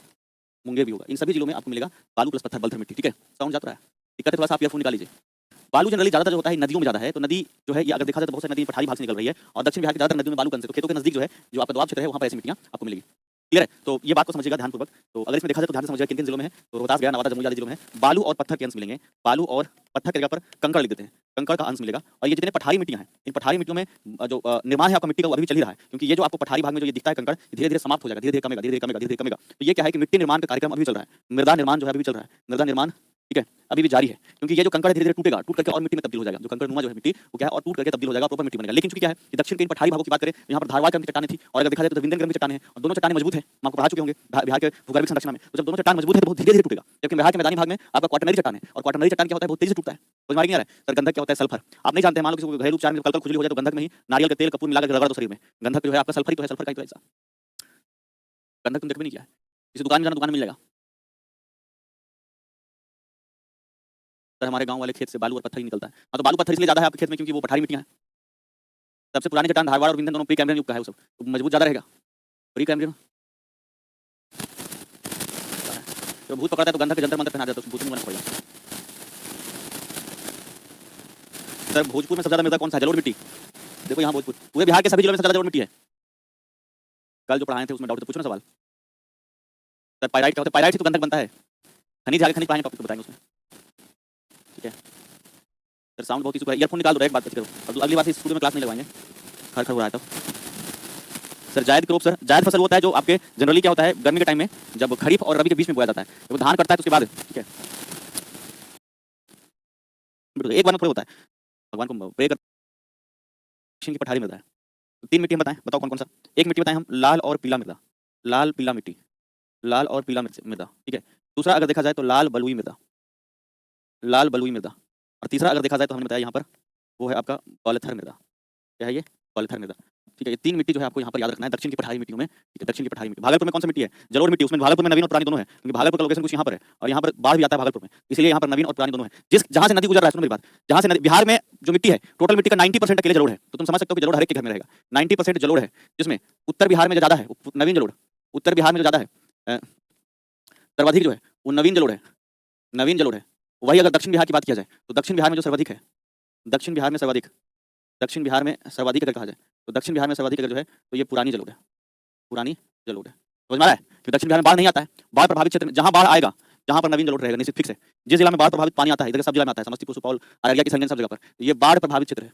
मुंगेर भी होगा। इन सभी जिलों में आपको मिलेगा बालू प्लस पत्थर बलथर मिट्टी। ठीक है, साउंड जाता है, दिक्कत है थोड़ा सा, आप ईयरफोन निकाल लीजिए। बालू जनरली ज्यादातर जो होता है नदियों में ज्यादा है, तो नदी जो है ये अगर देखा जाए तो बहुत सारी नदी पठारी भाग से निकल रही है, और दक्षिण बिहार की ज्यादातर नदियों में बालू कंस है, तो खेतों के नजदीक जो है जो आपका दोआब क्षेत्र है वहाँ पर ऐसी मिट्टियाँ आपको मिलेगी। क्लियर है? तो ये बात को समझिएगा ध्यानपूर्वक। तो अगर इसमें देखा जाए तो ध्यान से समझिएगा किन किन जिलों में है, तो रोहतास, गया, नवादा, जमुई आदि जिलों में बालू और पत्थर के अंश मिलेंगे। बालू और पत्थर की जगह पर कंकड़ लिख देते हैं, कंकड़ का अंश मिलेगा। और ये जितने पठारी मिट्टियां हैं, इन पठारी मिट्टियों में जो निर्माण है आपका मिट्टी का वो अभी भी चल ही रहा है, क्योंकि ये जो आपको पठारी भाग में जो ये दिखता है कंकड़, धीरे धीरे समाप्त हो जाएगा, धीरे धीरे कमेगा, धीरे धीरे कमेगा, धीरे धीरे कमेगा। तो ये क्या है कि मिट्टी निर्माण का कार्यक्रम अभी चल रहा है, मृदा निर्माण जो है अभी भी चल रहा है, मृदा निर्माण ठीक है अभी भी जारी है, क्योंकि ये जो कंकड़ धीरे धीरे टूटेगा, टूट करके और मिट्टी में तब्दील हो जाएगा। जो कंकड़ नुमा जो है मिट्टी वो क्या है, और टूट करके तब्दील हो जाएगा, प्रॉपर मिट्टी बनेगा। लेकिन चूंकि क्या है कि दक्षिण के इन पठारी भागों की बात करें, यहाँ पर धारवाड़ क्रम की चट्टानें थी, और अगर देखा जाए तो विंध्यन क्रम की चट्टानें हैं, और दोनों चट्टानें मजबूत है। हम आपको पढ़ा चुके होंगे बिहार के भूगर्भिक संरचना में। तो जब दोनों चट्टान मजबूत है तो बहुत धीरे धीरे टूटेगा, जबकि बिहार के मैदानी भाग में आपका क्वाटरनरी चट्टान है, और क्वाटरनरी चट्टान क्या होता है, बहुत तेजी से टूटता है। समझ में आ रहा है? सर गंधक क्या होता है? सल्फर। आप नहीं जानते, मान लो किसी को घरेलू उपचार में कल खुजली हो जाए तो गंधक में ही नारियल का तेल कपूर मिलाकर रगड़ दो शरीर में, गंधक जो है आपका सल्फर ही तो है, सल्फर का ही तो है ऐसा। गंधक तुम देख भी नहीं किया है, किसी दुकान में जाना, दुकान में मिल जाएगा। सर हमारे गांव वाले खेत से बालू और पत्थर ही निकलता है। हाँ, तो बालू पत्थर इसलिए ज्यादा है आपके खेत में क्योंकि वो पठारी मिट्टियां हैं। सबसे पुरानी चट्टान धारवाड़ और विंध्यन दोनों प्री कैम्ब्रियन युग का है, वो सब तो मजबूत ज्यादा रहेगा। प्री कैम्ब्रियन तो भूत पकड़ता है तो गंधक के जंतर मंतर पहना जाता है, तो भूत नहीं बनना पड़ेगा। सर भोजपुर में सबसे ज्यादा मृदा कौन सा है? जलोढ़ मिट्टी। देखो यहाँ भोजपुर, पूरे बिहार के सभी जिलों में सबसे ज्यादा जलोढ़ मिट्टी है। कल जो पढ़ाए थे उसमें डाउट तो पूछो ना सवाल। सर पाइराइट क्या होता है? पाइराइट से तो गंधक बनता है। खनिज आगे खनिज पढ़ाएंगे, टॉपिक बताएंगे उसमें। ठीक है सर, साउंड बहुत इशू है, ईयरफोन निकाल दो, एक बात करो, अब अगली बार से स्टूडियो में क्लास नहीं लगवाएंगे, खर खर हो रहा है तब। सर जायद क्रॉप, सर जायद फसल होता है जो आपके जनरली क्या होता है गर्मी के टाइम में, जब खरीफ और रबी के बीच में बोया जाता है, जब धान कटता है तो उसके बाद। ठीक है, एक बार में थोड़ा होता है, भगवान को प्रे कर। की पठारी मृदा है, तीन मिट्टी बताएं, बताओ कौन कौन सा। एक मिट्टी बताएं हम, लाल और पीला मृदा, लाल पीला मिट्टी, लाल और पीला मृदा। ठीक है, दूसरा अगर देखा जाए तो लाल बलुई मृदा, लाल बलुई मृदा। और तीसरा अगर देखा जाए तो हमने बताया यहाँ पर वो है आपका पॉलिथर मृदा। क्या है ये? पॉलिथर मृदा। ठीक है, ये तीन मिट्टी जो है आपको यहाँ पर याद रखना है दक्षिण की पठारी मिट्टियों में। ठीक है, दक्षिण की पठारी मिट्टी। भागलपुर में कौन सी मिट्टी है? जलोढ़ मिट्टी। उसमें भागलपुर में नवीन और पुरानी दोनों है, क्योंकि भागलपुर का लोकेशन कुछ यहाँ पर है, और यहाँ पर बाढ़ भी आता है भागलपुर में, इसलिए यहाँ पर नवीन और पुरानी दोनों है। जिस जहाँ से नदी गुजर रहा है, सुनो मेरी बात, जहाँ से बिहार में जो मिट्टी है, टोटल मिट्टी का 90% अकेले जलोढ़ है। तो तुम समझ सकते हो कि जलोढ़ हर एक के घर में रहेगा, 90% जलोढ़ है, जिसमें उत्तर बिहार में जो ज्यादा है नवीन जलोढ़, उत्तर बिहार में जो ज्यादा है सर्वाधिक जो है वो नवीन जलोढ़ है, नवीन जलोढ़ है। वही अगर दक्षिण बिहार की बात किया जाए तो दक्षिण बिहार में जो सर्वाधिक है, दक्षिण बिहार में सर्वाधिक, दक्षिण बिहार में सर्वाधिक अगर कहा जाए तो दक्षिण बिहार में सर्वाधिक अगर जो है तो ये पुरानी जलोढ़ है, पुरानी जलोढ़ है। समझ में आ रहा है कि दक्षिण बिहार में बाढ़ नहीं आता है, बाढ़ प्रभावित क्षेत्र में जहां बाढ़ आएगा जहां पर नवीन जलोढ़ रहेगा, निश्चित फिक्स है। जिस जिला में बाढ़ प्रभावित पानी आता है, इधर सब जिला में आता है, समस्तीपुर, सुपौल, अररिया की संगन सब जगह पर, ये बाढ़ प्रभावित क्षेत्र है,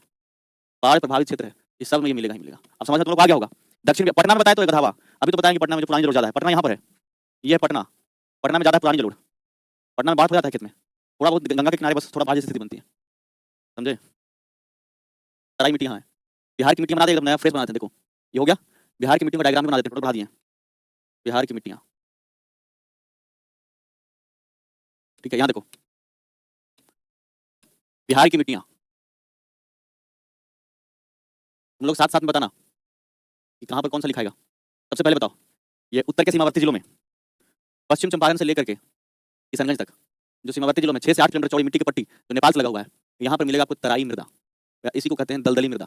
बाढ़ प्रभावित क्षेत्र है, इस सब में ये मिलेगा ही मिलेगा। अब समझ में तुम लोग आ गया होगा। दक्षिण पटना में बताया तो एक धावा, अभी तो बताएंगे पटना में जो पुरानी जलोढ़ ज्यादा है, पटना यहाँ पर है, ये पटना, पटना में ज्यादा है पुरानी जलोढ़। पटना में बाढ़ हो जाता है खेत में, थोड़ा बहुत गंगा के किनारे बस थोड़ा बाढ़ जैसी स्थिति बनती है, समझे। तराई मिट्टी यहाँ है, बिहार की मिट्टी बना देगा, नया फ्रेश बनाते हैं। देखो ये हो गया, बिहार की मिट्टी का डायग्राम बना देते हैं, टोटल बना दिए बिहार की मिट्टियाँ। ठीक है, यहाँ देखो बिहार की मिट्टियाँ, तुम लोग साथ साथ में बताना कि कहाँ पर कौन सा लिखाएगा। सबसे पहले बताओ, ये उत्तर के सीमावर्ती जिलों में, पश्चिम चंपारण से लेकर के किशनगंज तक जो सीमावर्ती जिलों में 6 से 8 किलोमीटर चौड़ी मिट्टी की पट्टी जो नेपाल से लगा हुआ है, यहाँ पर मिलेगा आपको तराई मृदा, या इसी को कहते हैं दलदली मृदा।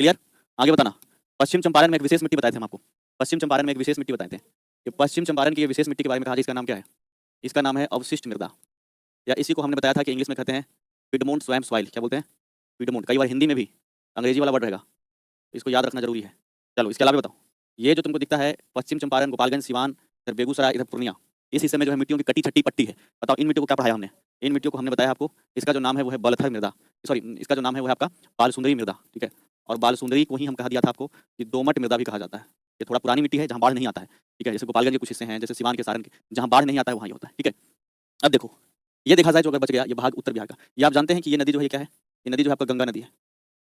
क्लियर? आगे बताना। पश्चिम चंपारण में एक विशेष मिट्टी बताए थे हम आपको, पश्चिम चंपारण में एक विशेष मिट्टी बताए थे कि पश्चिम चंपारण की ये विशेष मिट्टी के बारे में कहा, इसका नाम क्या है? इसका नाम है अवशिष्ट मृदा, या इसी को हमने बताया था कि इंग्लिश में कहते हैं पिडमोंट स्वैम्प सॉइल। क्या बोलते हैं? पिडमोंट। कई बार हिंदी में भी अंग्रेजी वाला वर्ड रहेगा, इसको याद रखना जरूरी है। चलो इसके अलावा बताओ, ये जो तुमको दिखता है पश्चिम चंपारण, गोपालगंज, सिवान, इधर बेगूसराय, इधर पूर्णिया, इस हिस्से में जो है मिट्टियों की कटी छट्टी पट्टी है। बताओ इन मिट्टियों को क्या पढ़ाया हमने? इन मिट्टियों को हमने बताया आपको, इसका जो नाम है वो है बलथर मृदा, सॉरी इसका जो नाम है वो है आपका बालसुंदरी मृदा। ठीक है, और बालसुंदरी को ही हम कहा दिया था आपको कि दोमट मृदा भी कहा जाता है। ये थोड़ा पुरानी मिट्टी है जहाँ बाढ़ नहीं आता है। ठीक है, जैसे गोपालगंज के कुछ हिस्से हैं, जैसे सिवान के, सारण के, जहाँ बाढ़ नहीं आता है वहाँ ये होता है। ठीक है, अब देखो ये देखा जाए जो अगर बच गया ये भाग उत्तर बिहार का, ये आप जानते हैं कि ये नदी जो है क्या है? ये नदी जो है आपका गंगा नदी है,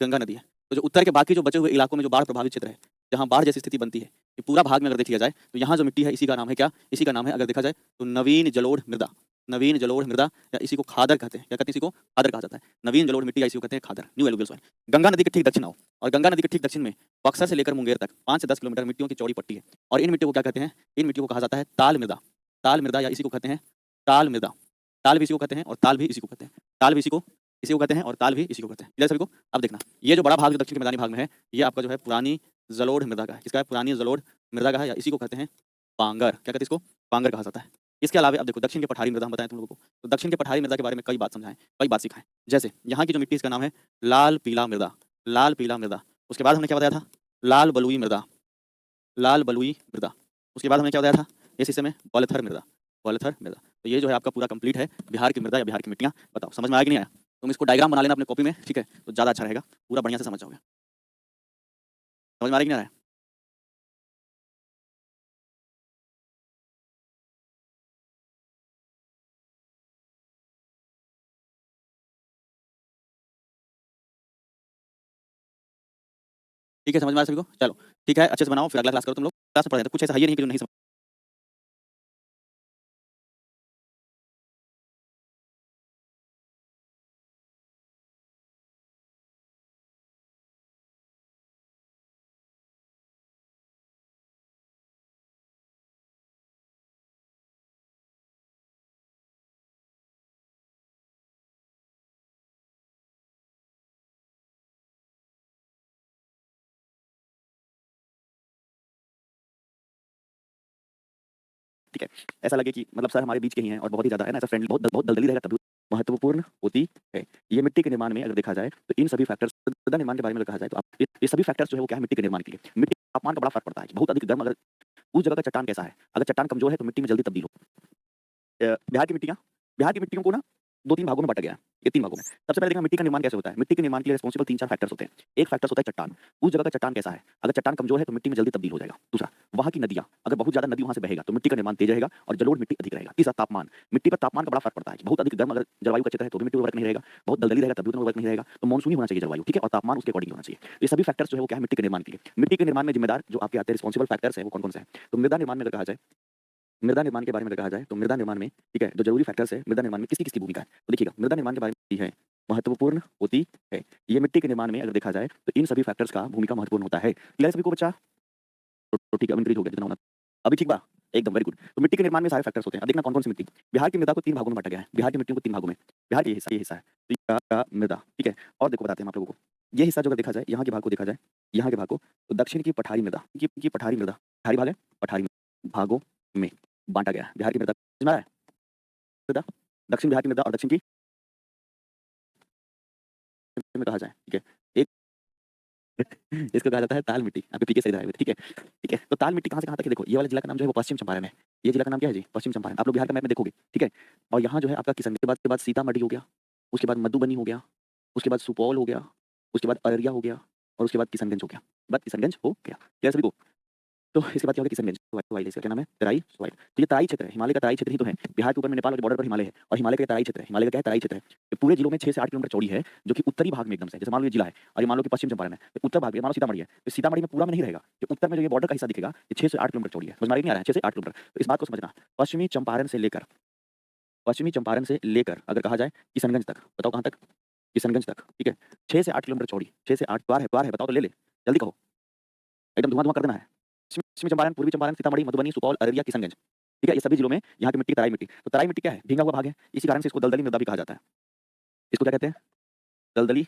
गंगा नदी है। तो जो उत्तर के बाकी जो बचे हुए इलाकों में जो बाढ़ प्रभावित क्षेत्र है, जहाँ बाढ़ जैसी स्थिति बनती है, ये पूरा भाग में अगर देखा जाए तो यहाँ जो मिट्टी है इसी का नाम है क्या? इसी का नाम है अगर देखा जाए तो नवीन जलोढ़ मृदा, नवीन जलोढ़ मृदा, या इसी को खादर कहते हैं। क्या कहते हैं? इसी को खादर कहा जाता है, नवीन जलोढ़ मिट्टी, या इसी को कहते हैं खादर, न्यू एलुवियल सॉइल। गंगा नदी के ठीक दक्षिण आओ, और गंगा नदी के ठीक दक्षिण में बक्सर से लेकर मुंगेर तक 5 से 10 किलोमीटर मिट्टियों की चौड़ी पट्टी है, और इन मिट्टियों को क्या कहते हैं? इन मिट्टियों को कहा जाता है ताल मृदा, ताल मृदा, या इसी को कहते हैं ताल मृदा। ताल भी इसी को कहते हैं और ताल भी इसी को कहते हैं, ताल भी इसी को कहते हैं और ताल भी इसी को कहते हैं। क्लियर सभी को? अब देखना, ये जो बड़ा भाग जो दक्षिण के मैदानी भाग में है, ये आपका जो है पुरानी जलोढ़ मृदा का है। किसका है? पुरानी जलोढ़ मृदा का है, या इसी को कहते हैं पांगर। क्या कहते हैं इसको? पांगर कहा जाता है। इसके अलावा अब देखो दक्षिण के पठारी मृदा हम बताएं तुम लोगों को, तो दक्षिण के पठारी मृदा के बारे में कई बात समझाएं, कई बात सिखाएं। जैसे यहाँ की जो मिट्टी, इसका नाम है लाल पीला मृदा, लाल पीला मृदा। उसके बाद हमने क्या बताया था? लाल बलुई मृदा, लाल बलुई मृदा। उसके बाद हमने क्या बताया था? इस हिस्से में बलथर मृदा, बलथर मृदा। तो ये जो है आपका पूरा कंप्लीट है बिहार की मृदा या बिहार की मिट्टियाँ। बताओ समझ में आया कि नहीं आया? तुम इसको डायग्राम बना लेना अपने कॉपी में, ठीक है, तो ज़्यादा अच्छा रहेगा, पूरा बढ़िया से समझ जाओगे। समझ में आ रहा है कि नहीं आ रहा है? ठीक है, समझ में आ रहा है सभी को? चलो ठीक है, अच्छे से बनाओ, फिर अगला क्लास करो तुम लोग। क्लास में पढ़ाए तो कुछ ऐसा है ही नहीं कि जो नहीं समझ। ठीक है, ऐसा लगे कि मतलब सर हमारे बीच के ही हैं और बहुत ही ज़्यादा है ना, ऐसा फ्रेंडली, बहुत बहुत दलदली रहेगा तब भी महत्वपूर्ण होती है। ये मिट्टी के निर्माण में अगर देखा जाए तो इन सभी फैक्टर्स, मृदा निर्माण के बारे में अगर कहा जाए तो आप ये सभी फैक्टर्स जो है वो क्या है मिट्टी के निर्माण के लिए। मिट्टी के तापमान का बड़ा फर्क पड़ता है, बहुत अधिक गर्म अगर उस जगह का चट्टान कैसा है, अगर चट्टान कमजोर है तो मिट्टी में जल्दी तब्दील हो। बिहार की मिट्टियों को ना 2-3 भागों में बांटा गया है। ये 3 भागों में। सबसे पहले देखना मिट्टी का निर्माण कैसे होता है। मिट्टी के निर्माण के लिए रिस्पॉन्सिबल 3-4 फैक्टर्स होते हैं। एक फैक्टर्स होता है चट्टान। उस जगह का चट्टान कैसा है, अगर चट्टान कमजोर है तो मिट्टी में जल्दी तब्दील हो जाएगा। दूसरा, वहाँ की नदियाँ, अगर बहुत ज़्यादा नदी वहाँ से बहेगा तो मिट्टी का निर्माण तेज रहेगा और जलोढ़ मिट्टी अधिक रहेगा। तीसरा, तापमान, मिट्टी पर तापमान का बड़ा फर्क पड़ता है। बहुत अधिक गर्म अगर जलवायु का क्षेत्र है तो भी मिट्टी में वर्क नहीं रहेगा, बहुत दलदली रहेगा तब भी वर्क नहीं रहेगा। तो मानसूनी होना चाहिए जलवायु, ठीक है, और तापमान उसके अकॉर्डिंग होना चाहिए। ये सभी फैक्टर्स जो है वो क्या है मिट्टी के निर्माण के लिए। मिट्टी के निर्माण में जिम्मेदार जो आपके आते हैं रिस्पॉन्सिबल फैक्टर्स है वो कौन-कौन से हैं? तो मृदा निर्माण में अगर कहा जाए, मृदा निर्माण के बारे में अगर कहा जाए तो मृदा निर्माण में, ठीक है, जो जरूरी फैक्टर्स है मृदा निर्माण में किसकी किसकी भूमिका है, तो देखिएगा मृदा निर्माण के बारे में है महत्वपूर्ण होती है। ये मिट्टी के निर्माण में अगर देखा जाए तो इन सभी फैक्टर्स का भूमिका महत्वपूर्ण होता है। क्लियर सभी को बच्चा? तो ठीक है, अब इंक्रीज हो गया जितना होना। अभी ठीक बा? एकदम वेरी गुड। तो मिट्टी के निर्माण में सारे फैक्टर्स होते हैं। अब देखना कौन-कौन सी मिट्टी। बिहार की मृदा को 3 भागों में बांटा गया है। बिहार की मिट्टियों को 3 भागों में। बिहार का ये हिस्सा है। तो ये का मृदा, ठीक है। और देखो बताते हैं हम आप लोगों को। ये हिस्सा जो अगर देखा जाए, यहाँ के भाग को देखा जाए, यहाँ के भाग को, तो दक्षिण की पठारी मृदा, की पठारी मृदा, पठारी भाग है, पठारी भागों में बांटा गया है। बिहार की मृदा समझ में आ रहा है? मृदा, दक्षिण बिहार की मृदा और दक्षिण की में कहा जाए, ठीक है। एक इसको कहा जाता है ताल मिट्टी। आपके पीके सही रहा है, ठीक है। ठीक है, तो ताल मिट्टी कहाँ से कहाँ तक है देखो, ये वाला जिला का नाम जो है वो पश्चिम चंपारण है। ये जिला का नाम क्या है जी? पश्चिम चंपारण। आप लोग बिहार का मैप में देखोगे, ठीक है। और यहाँ जो है आपका किशनगंज के बाद सीतामढ़ी हो गया, उसके बाद मधुबनी हो गया, उसके बाद सुपौल हो गया, उसके बाद अररिया हो गया और उसके बाद किशनगंज हो गया। बस किशनगंज हो गया। क्या सभी को? तो इसके बाद क्या होगा किशनगंज सॉइल, इसका क्या नाम है? तराई सॉइल। तो ये तराई क्षेत्र है, हिमालय का तराई क्षेत्र ही तो है। बिहार के ऊपर में नेपाल के बॉर्डर पर हिमालय है और हिमालय का तराई क्षेत्र है। हिमालय का क्या है? तराई क्षेत्र है। ये पूरे जिलों में 6 से 8 किलोमीटर चौड़ी है, जो कि उत्तरी भाग में एकदम से, जैसे मान लो ये जिला है और ये मान लो कि पश्चिम चंपारण है, तो उत्तर भाग में मान लो सीतामढ़ी है, तो सीतामढ़ी में पूरा में नहीं रहेगा, ये उत्तर में जो ये बॉर्डर का हिस्सा दिखेगा ये 6 से 8 किलोमीटर चौड़ी है। समझ में नहीं आ रहा है? 6 से 8 किलोमीटर। तो इस बात को समझना, पश्चिमी चंपारण से लेकर अगर कहा जाए किशनगंज तक, बताओ कहाँ तक? किशनगंज तक, ठीक है। 6 से 8 किलोमीटर चौड़ी, 6 से 8 बार है, बताओ तो ले ले, जल्दी कहो, एकदम धुआं धुआं कर देना है। पश्चिमी चंपारण, पूर्वी चंपारण, सीतामढ़ी, मधुबनी, सुपौल, अररिया, किशनगंज। ठीक है, ये सभी जिलों में यहाँ की मिट्टी तराई मिट्टी। तो तराई मिट्टी क्या है? भींगा हुआ भाग है। इसी कारण से इसको दलदली मृदा भी कहा जाता है। इसको क्या कहते हैं? दलदली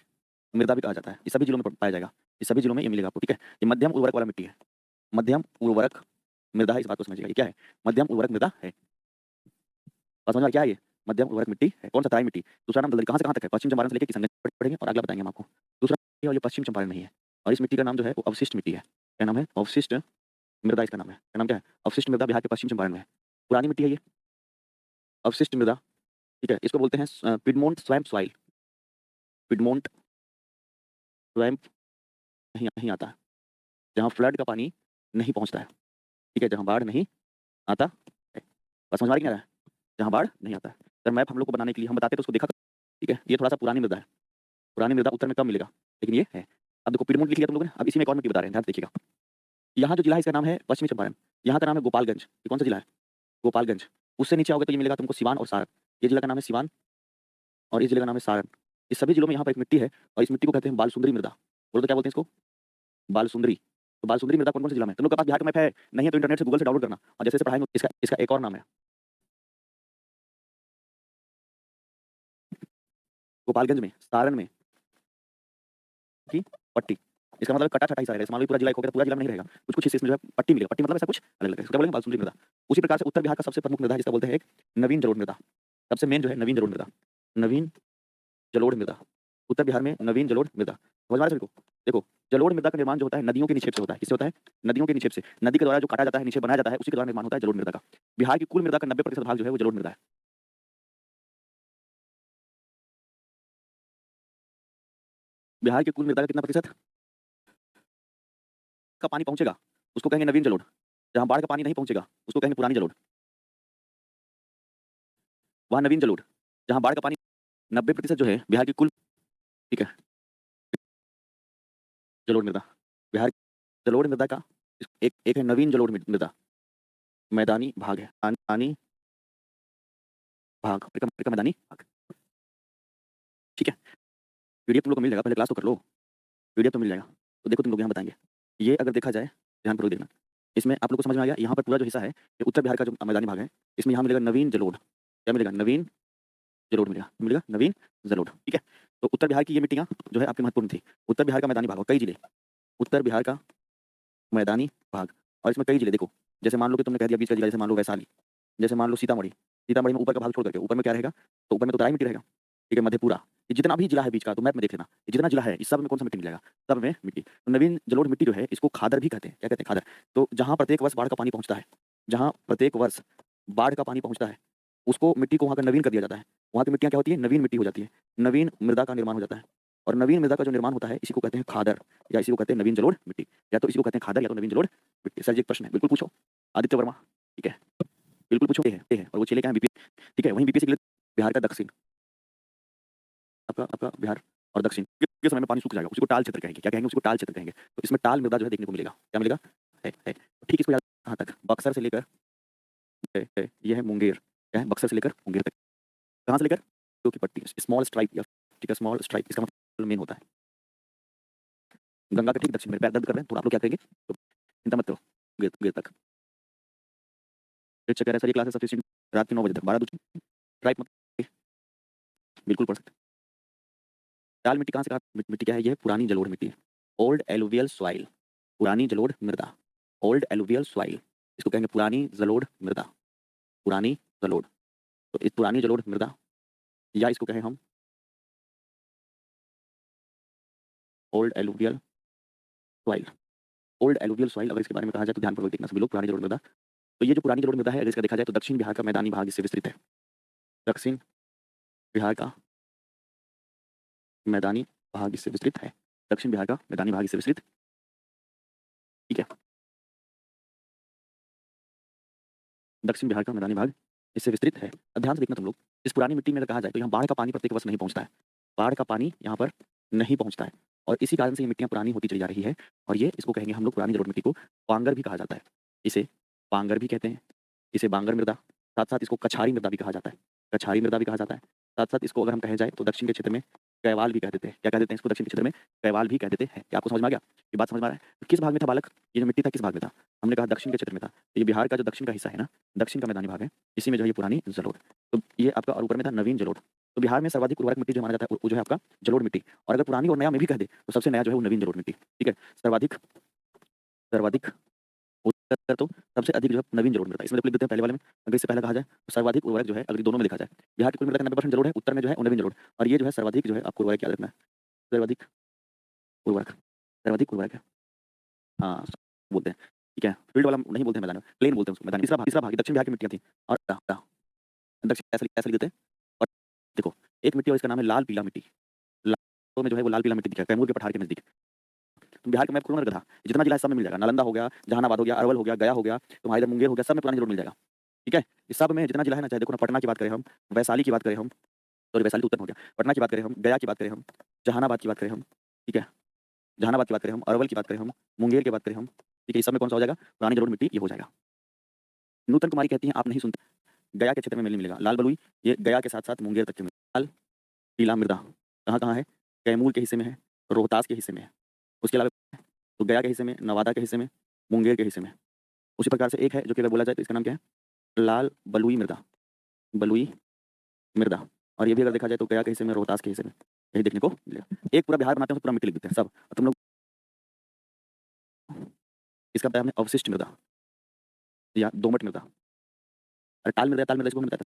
मृदा भी कहा जाता है। ये सभी जिलों में पाया जाएगा। ये सभी जिलों में ये मिलेगा आपको। ठीक है, ये मध्यम उर्वरक वाला मिट्टी है। मध्यम उर्वरक मृदा है, इस बात को समझिएगा। ये क्या है? मध्यम उर्वरक मृदा है। बात समझ में आ रही? क्या है ये? मध्यम उर्वरक मिट्टी है। कौन सा? तराई मिट्टी। दूसरा नाम दलदली। कहाँ से कहाँ तक है? पश्चिम चंपारण से लेकर किशनगंज पढ़ेंगे और अगला बताएंगे हम आपको। दूसरा ये, और ये पश्चिम चंपारण नहीं है। और इस मिट्टी का नाम जो है वो अवशिष्ट मिट्टी है। क्या नाम है? अवशिष्ट मृदा इसका नाम है। क्या नाम क्या है? अवशिष्ट मृदा। बिहार के पश्चिम चंपारण में है। पुरानी मिट्टी है ये, अवशिष्ट मृदा। ठीक है, इसको बोलते हैं Piedmont swamp soil. Piedmont swamp नहीं नहीं आता है, जहाँ फ्लड का पानी नहीं पहुँचता है। ठीक है, जहाँ बाढ़ नहीं आता है। बस समझ में आ रही है? जहाँ बाढ़ नहीं आता है। सर मैप हम लोग को बनाने के लिए हम बताते तो उसको देखा। ठीक है, ये थोड़ा सा पुरानी मृदा है। पुरानी मृदा उत्तर में कम मिलेगा, लेकिन ये है। अब देखो पिडमोंट लिख लिया तुम लोगों ने। अब इसी में एक और मिट्टी बता रहे हैं, ध्यान से देखिएगा। यहाँ जो जिला है इसका नाम है पश्चिमी चंपारण। यहाँ का नाम है गोपालगंज। ये कौन सा जिला है? गोपालगंज। उससे नीचे आओगे तो ये मिलेगा तुमको सिवान और सारण। ये जिला का नाम है सिवान और इस जिले का नाम है सारण। इस सभी जिलों में यहाँ पर एक मिट्टी है और इस मिट्टी को कहते हैं बालसुंदरी मृदा। बोलो तो क्या बोलते हैं इसको? बालसुंदरी। तो बालसुंदरी मृदा कौन कौन से जिला में? तुम लोग के पास बिहार का मैप है? नहीं है तो इंटरनेट से गूगल से डाउनलोड करना और जैसे जैसे पढ़ाएंगे इसका इसका एक और नाम है गोपालगंज में, सारण में की पट्टी। इसका मतलब कटा छटा हिस्सा रहेगा। मान लो पूरा जिला एक हो गया तो पूरा जिला में नहीं रहेगा, कुछ कुछ हिस्से में जो है पट्टी मिलेगा। पट्टी मतलब ऐसा कुछ अलग अलग है। इसका बोलेंगे बालसुंदरी मृदा। उसी प्रकार से उत्तर बिहार का सबसे प्रमुख मृदा है जिसका बोलते हैं एक नवीन जलोढ़ मृदा। सबसे मेन जो है नवीन जलोढ़ मृदा। नवीन जलोढ़ मृदा। उत्तर बिहार में नवीन जलोढ़ मृदा। समझ में आ रहा है सभी को? देखो, जलोढ़ मृदा का निर्माण जो होता है नदियों के निक्षेप से होता है। किससे होता है? नदियों के निक्षेप से। नदी के द्वारा जो काटा जाता है, निक्षेप बनाया जाता है, उसी के द्वारा निर्माण होता है जलोढ़ मृदा का। बिहार की कुल मृदा का 90% भाग जो है वो जलोढ़ मृदा है। बिहार की कुल मृदा का कितना प्रतिशत का पानी पहुंचेगा उसको कहेंगे नवीन जलोढ़। जहां बाढ़ का पानी नहीं पहुंचेगा उसको कहेंगे पुरानी जलोढ़। वहां नवीन जलोढ़। जहां बाढ़ का पानी 90% जो है बिहार की कुल। ठीक है, जलोढ़ मृदा। बिहार जलोढ़ मृदा का एक एक है नवीन जलोढ़ मृदा। मैदानी भाग है। मैदानी भाग, मैदानी भाग। ठीक है, पीडीएफ तुम लोग को मिल जाएगा। पहले क्लास तो कर लो, पीडीएफ तो मिल जाएगा। तो देखो तुम लोग यहाँ बताएंगे। ये अगर देखा जाए, ध्यानपूर्वक देखना। इसमें आप लोग को समझ में आ गया? यहाँ पर पूरा जो हिस्सा है ये उत्तर बिहार का जो मैदानी भाग है, इसमें यहाँ मिलेगा नवीन जलोढ़। क्या मिलेगा? नवीन जलोढ़ मिलेगा। मिलेगा नवीन जलोढ़। ठीक है, तो उत्तर बिहार की ये मिट्टियाँ जो है आपकी महत्वपूर्ण थी। उत्तर बिहार का मैदानी भाग और कई जिले। उत्तर बिहार का मैदानी भाग और इसमें कई जिले। देखो, जैसे मान लो कि तुमने कह दिया बीच का जिला, जैसे मान लो वैशाली, जैसे मान लो सीतामढ़ी। सीतामढ़ी में ऊपर का भाग छोड़ करके ऊपर में क्या रहेगा? तो ऊपर में तो तराई मिट्टी रहेगा। ठीक है, मधेपुरा। ये जितना भी जिला है बीच का, तो मैप में देख लेना, ये जितना जिला है इस सब में कौन सा मिट्टी मिलेगा? सब में मिट्टी। तो नवीन जलोढ़ मिट्टी जो है इसको खादर भी कहते हैं। क्या कहते हैं? खादर। तो जहाँ प्रत्येक वर्ष बाढ़ का पानी पहुँचता है, जहाँ प्रत्येक वर्ष बाढ़ का पानी पहुँचता है, उसको मिट्टी को वहाँ का नवीन कर दिया जाता है। वहाँ की मिट्टियाँ क्या होती है? नवीन मिट्टी हो जाती है। नवीन मृदा का निर्माण हो जाता है। और नवीन मृदा का जो निर्माण होता है इसी को कहते हैं खादर, या इसी को कहते हैं नवीन जलोढ़ मिट्टी, या तो इसी को कहते हैं खादर या तो नवीन जलोढ़ मिट्टी। सर जी एक प्रश्न है, बिल्कुल पूछो। आदित्य वर्मा। ठीक है, बिल्कुल पूछो। ये है और वो चले क्या है? बीपी। ठीक है, वहीं बीपीएससी के लिए बिहार का दक्षिण, आपका आपका बिहार और दक्षिण के समय में पानी सूख जाएगा, उसी को टाल क्षेत्र कहेंगे। क्या कहेंगे? उसको टाल क्षेत्र कहेंगे। तो इसमें टाल मृदा जो है देखने को मिलेगा। क्या मिलेगा? है। ठीक, इसको याद कहाँ तक? बक्सर से लेकर ये है मुंगेर। क्या है? बक्सर से लेकर मुंगेर तक। कहाँ से लेकर? जो की पट्टी स्मॉल स्ट्राइप, या ठीक है स्मॉल स्ट्राइप, इसका मतलब मेन होता है गंगा के ठीक दक्षिण में। पैर दर्द कर रहे हैं तो आप लोग क्या करेंगे? तो चिंता मत करो, मुंगेर तक। कह रहे हैं सर ये क्लास है सफिशिएंट रात के 9 बजे तक। 12 स्ट्राइप मत, बिल्कुल पढ़ सकते हैं। टाल मिट्टी कहाँ से? कहा मिट्टी क्या है? ये पुरानी जलोढ़ मिट्टी है। ओल्ड एलुवियल सॉइल, पुरानी जलोढ़ मृदा। ओल्ड एलुवियल सॉइल, इसको कहेंगे पुरानी जलोढ़ मृदा। पुरानी जलोढ़। तो इस पुरानी जलोढ़ मृदा, या इसको कहें हम old alluvial soil. Old alluvial soil अगर इसके बारे में कहा जाए तो ध्यानपूर्वक देखना सभी लोग। पुरानी जलोढ़ मृदा, तो ये जो पुरानी जलोढ़ मृदा है अगर इसका देखा जाए तो दक्षिण बिहार का मैदानी भाग इससे विस्तृत है। दक्षिण बिहार का मैदानी भाग इससे विस्तृत है। दक्षिण बिहार का मैदानी भाग इससे विस्तृत। ठीक है, दक्षिण बिहार का मैदानी भाग इससे विस्तृत है। अब ध्यान से देखना तुम लोग, इस पुरानी मिट्टी में अगर कहा जाए तो यहाँ बाढ़ का पानी प्रत्येक वर्ष नहीं पहुँचता है। बाढ़ का पानी यहाँ पर नहीं पहुँचता है और इसी कारण से ये मिट्टियाँ पुरानी होती चली जा रही है। और ये इसको कहेंगे हम लोग पुरानी जलोढ़ मिट्टी को पांगर भी कहा जाता है। इसे पांगर भी कहते हैं, इसे बांगर मृदा, साथ साथ इसको कछारी मृदा भी कहा जाता है। कछारी मृदा भी कहा जाता है। साथ साथ इसको अगर हम कहे जाए तो दक्षिण के क्षेत्र में कैवाल भी कह देते हैं। क्या कह देते हैं इसको दक्षिण के क्षेत्र में? कैवाल भी कह देते हैं। क्या आपको समझ में आ गया? ये बात समझ में आ रहा है? तो किस भाग में था बालक? ये जो मिट्टी था किस भाग में था? हमने कहा दक्षिण के क्षेत्र में था। तो ये बिहार का जो दक्षिण का हिस्सा है ना, दक्षिण का मैदानी भाग है, इसी में जो है ये पुरानी जलोढ़। तो ये आपका और ऊपर में था नवीन जलोढ़। तो बिहार में सर्वाधिक उर्वरक मिट्टी जो माना जाता है वो जो है आपका जलोढ़ मिट्टी। और अगर पुरानी और नया में भी कह दे तो सबसे नया जो है वो नवीन जलोढ़ मिट्टी। ठीक है? सर्वाधिक सर्वाधिक उत्तर तो सबसे अधिक जो है नवीन जलोढ़ मिलता है। इसमें लिख देते हैं पहले वाले में, अगर इससे पहले कहा जाए तो सर्वाधिक उर्वरक जो है अगर दोनों में देखा जाए, बिहार की कुल मिलाकर 90% जलोढ़ है, उत्तर में जो है वो नवीन जलोढ़, और ये जो है सर्वाधिक जो है आपको उर्वरक याद रखना है। सर्वाधिक उर्वरक, सर्वाधिक उर्वरक है। हाँ, बोलते हैं। ठीक है? फील्ड वाला नहीं बोलते हैं मैदान में, प्लेन बोलते हैं उसको मैदान। तीसरा भाग दक्षिण बिहार की मिट्टियाँ थी। और दक्षिण ऐसे लिख देते हैं। और देखो एक मिट्टी और इसका नाम है लाल पीला मिट्टी। लाल में जो है वो लाल पीला मिट्टी दिखा है कैमूर के पठार के नजदीक। तुम बिहार का मैप खोलो ना गधा, जितना जिला है सब में मिल जाएगा। नालंदा हो गया, जहानाबाद हो गया, अरवल हो गया, गया हो गया, तुम्हारा इधर मुंगेर हो गया, सब में पुरानी जरूर मिल जाएगा। ठीक है? इस सब में जितना जिला है ना, चाहे देखो ना, पटना की बात करें हम, वैशाली की बात करें हम, सॉरी वैशाली तो उत्तर में हो गया, पटना की बात करें हम, गया की बात करें हम, जहानाबाद की बात करें हम, ठीक है, जहानाबाद की बात करें हम, अरवल की बात करें हम, मुंगेर की बात करें हम, ठीक है, इस सब में कौन सा हो जाएगा? पुरानी जलोढ़ मिट्टी ये हो जाएगा। नूतन कुमारी कहती हैं आप नहीं सुनते, गया के क्षेत्र में नहीं मिलेगा। लाल बलुई ये गया के साथ साथ मुंगेर तक के में। लाल पीला मृदा कहाँ कहाँ है? कैमूर के हिस्से में है, रोहतास के हिस्से में है, उसके अलावा तो गया के हिस्से में, नवादा के हिस्से में, मुंगेर के हिस्से में। उसी प्रकार से एक है जो कि अगर बोला जाए तो इसका नाम क्या है? लाल बलुई मृदा, बलुई मृदा। और ये भी अगर देखा जाए तो गया के हिस्से में, रोहतास के हिस्से में, यही देखने को मिलेगा। एक पूरा बिहार बनाते हैं तो पूरा मिट्टी लिख देते हैं सब, और तुम लोग इसका बताया हमने अवशिष्ट मृदा या दोमट मृदा। अरे ताल मृदा इसको हम बताते हैं।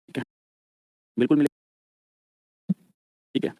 ठीक है, बिल्कुल मिले। ठीक है,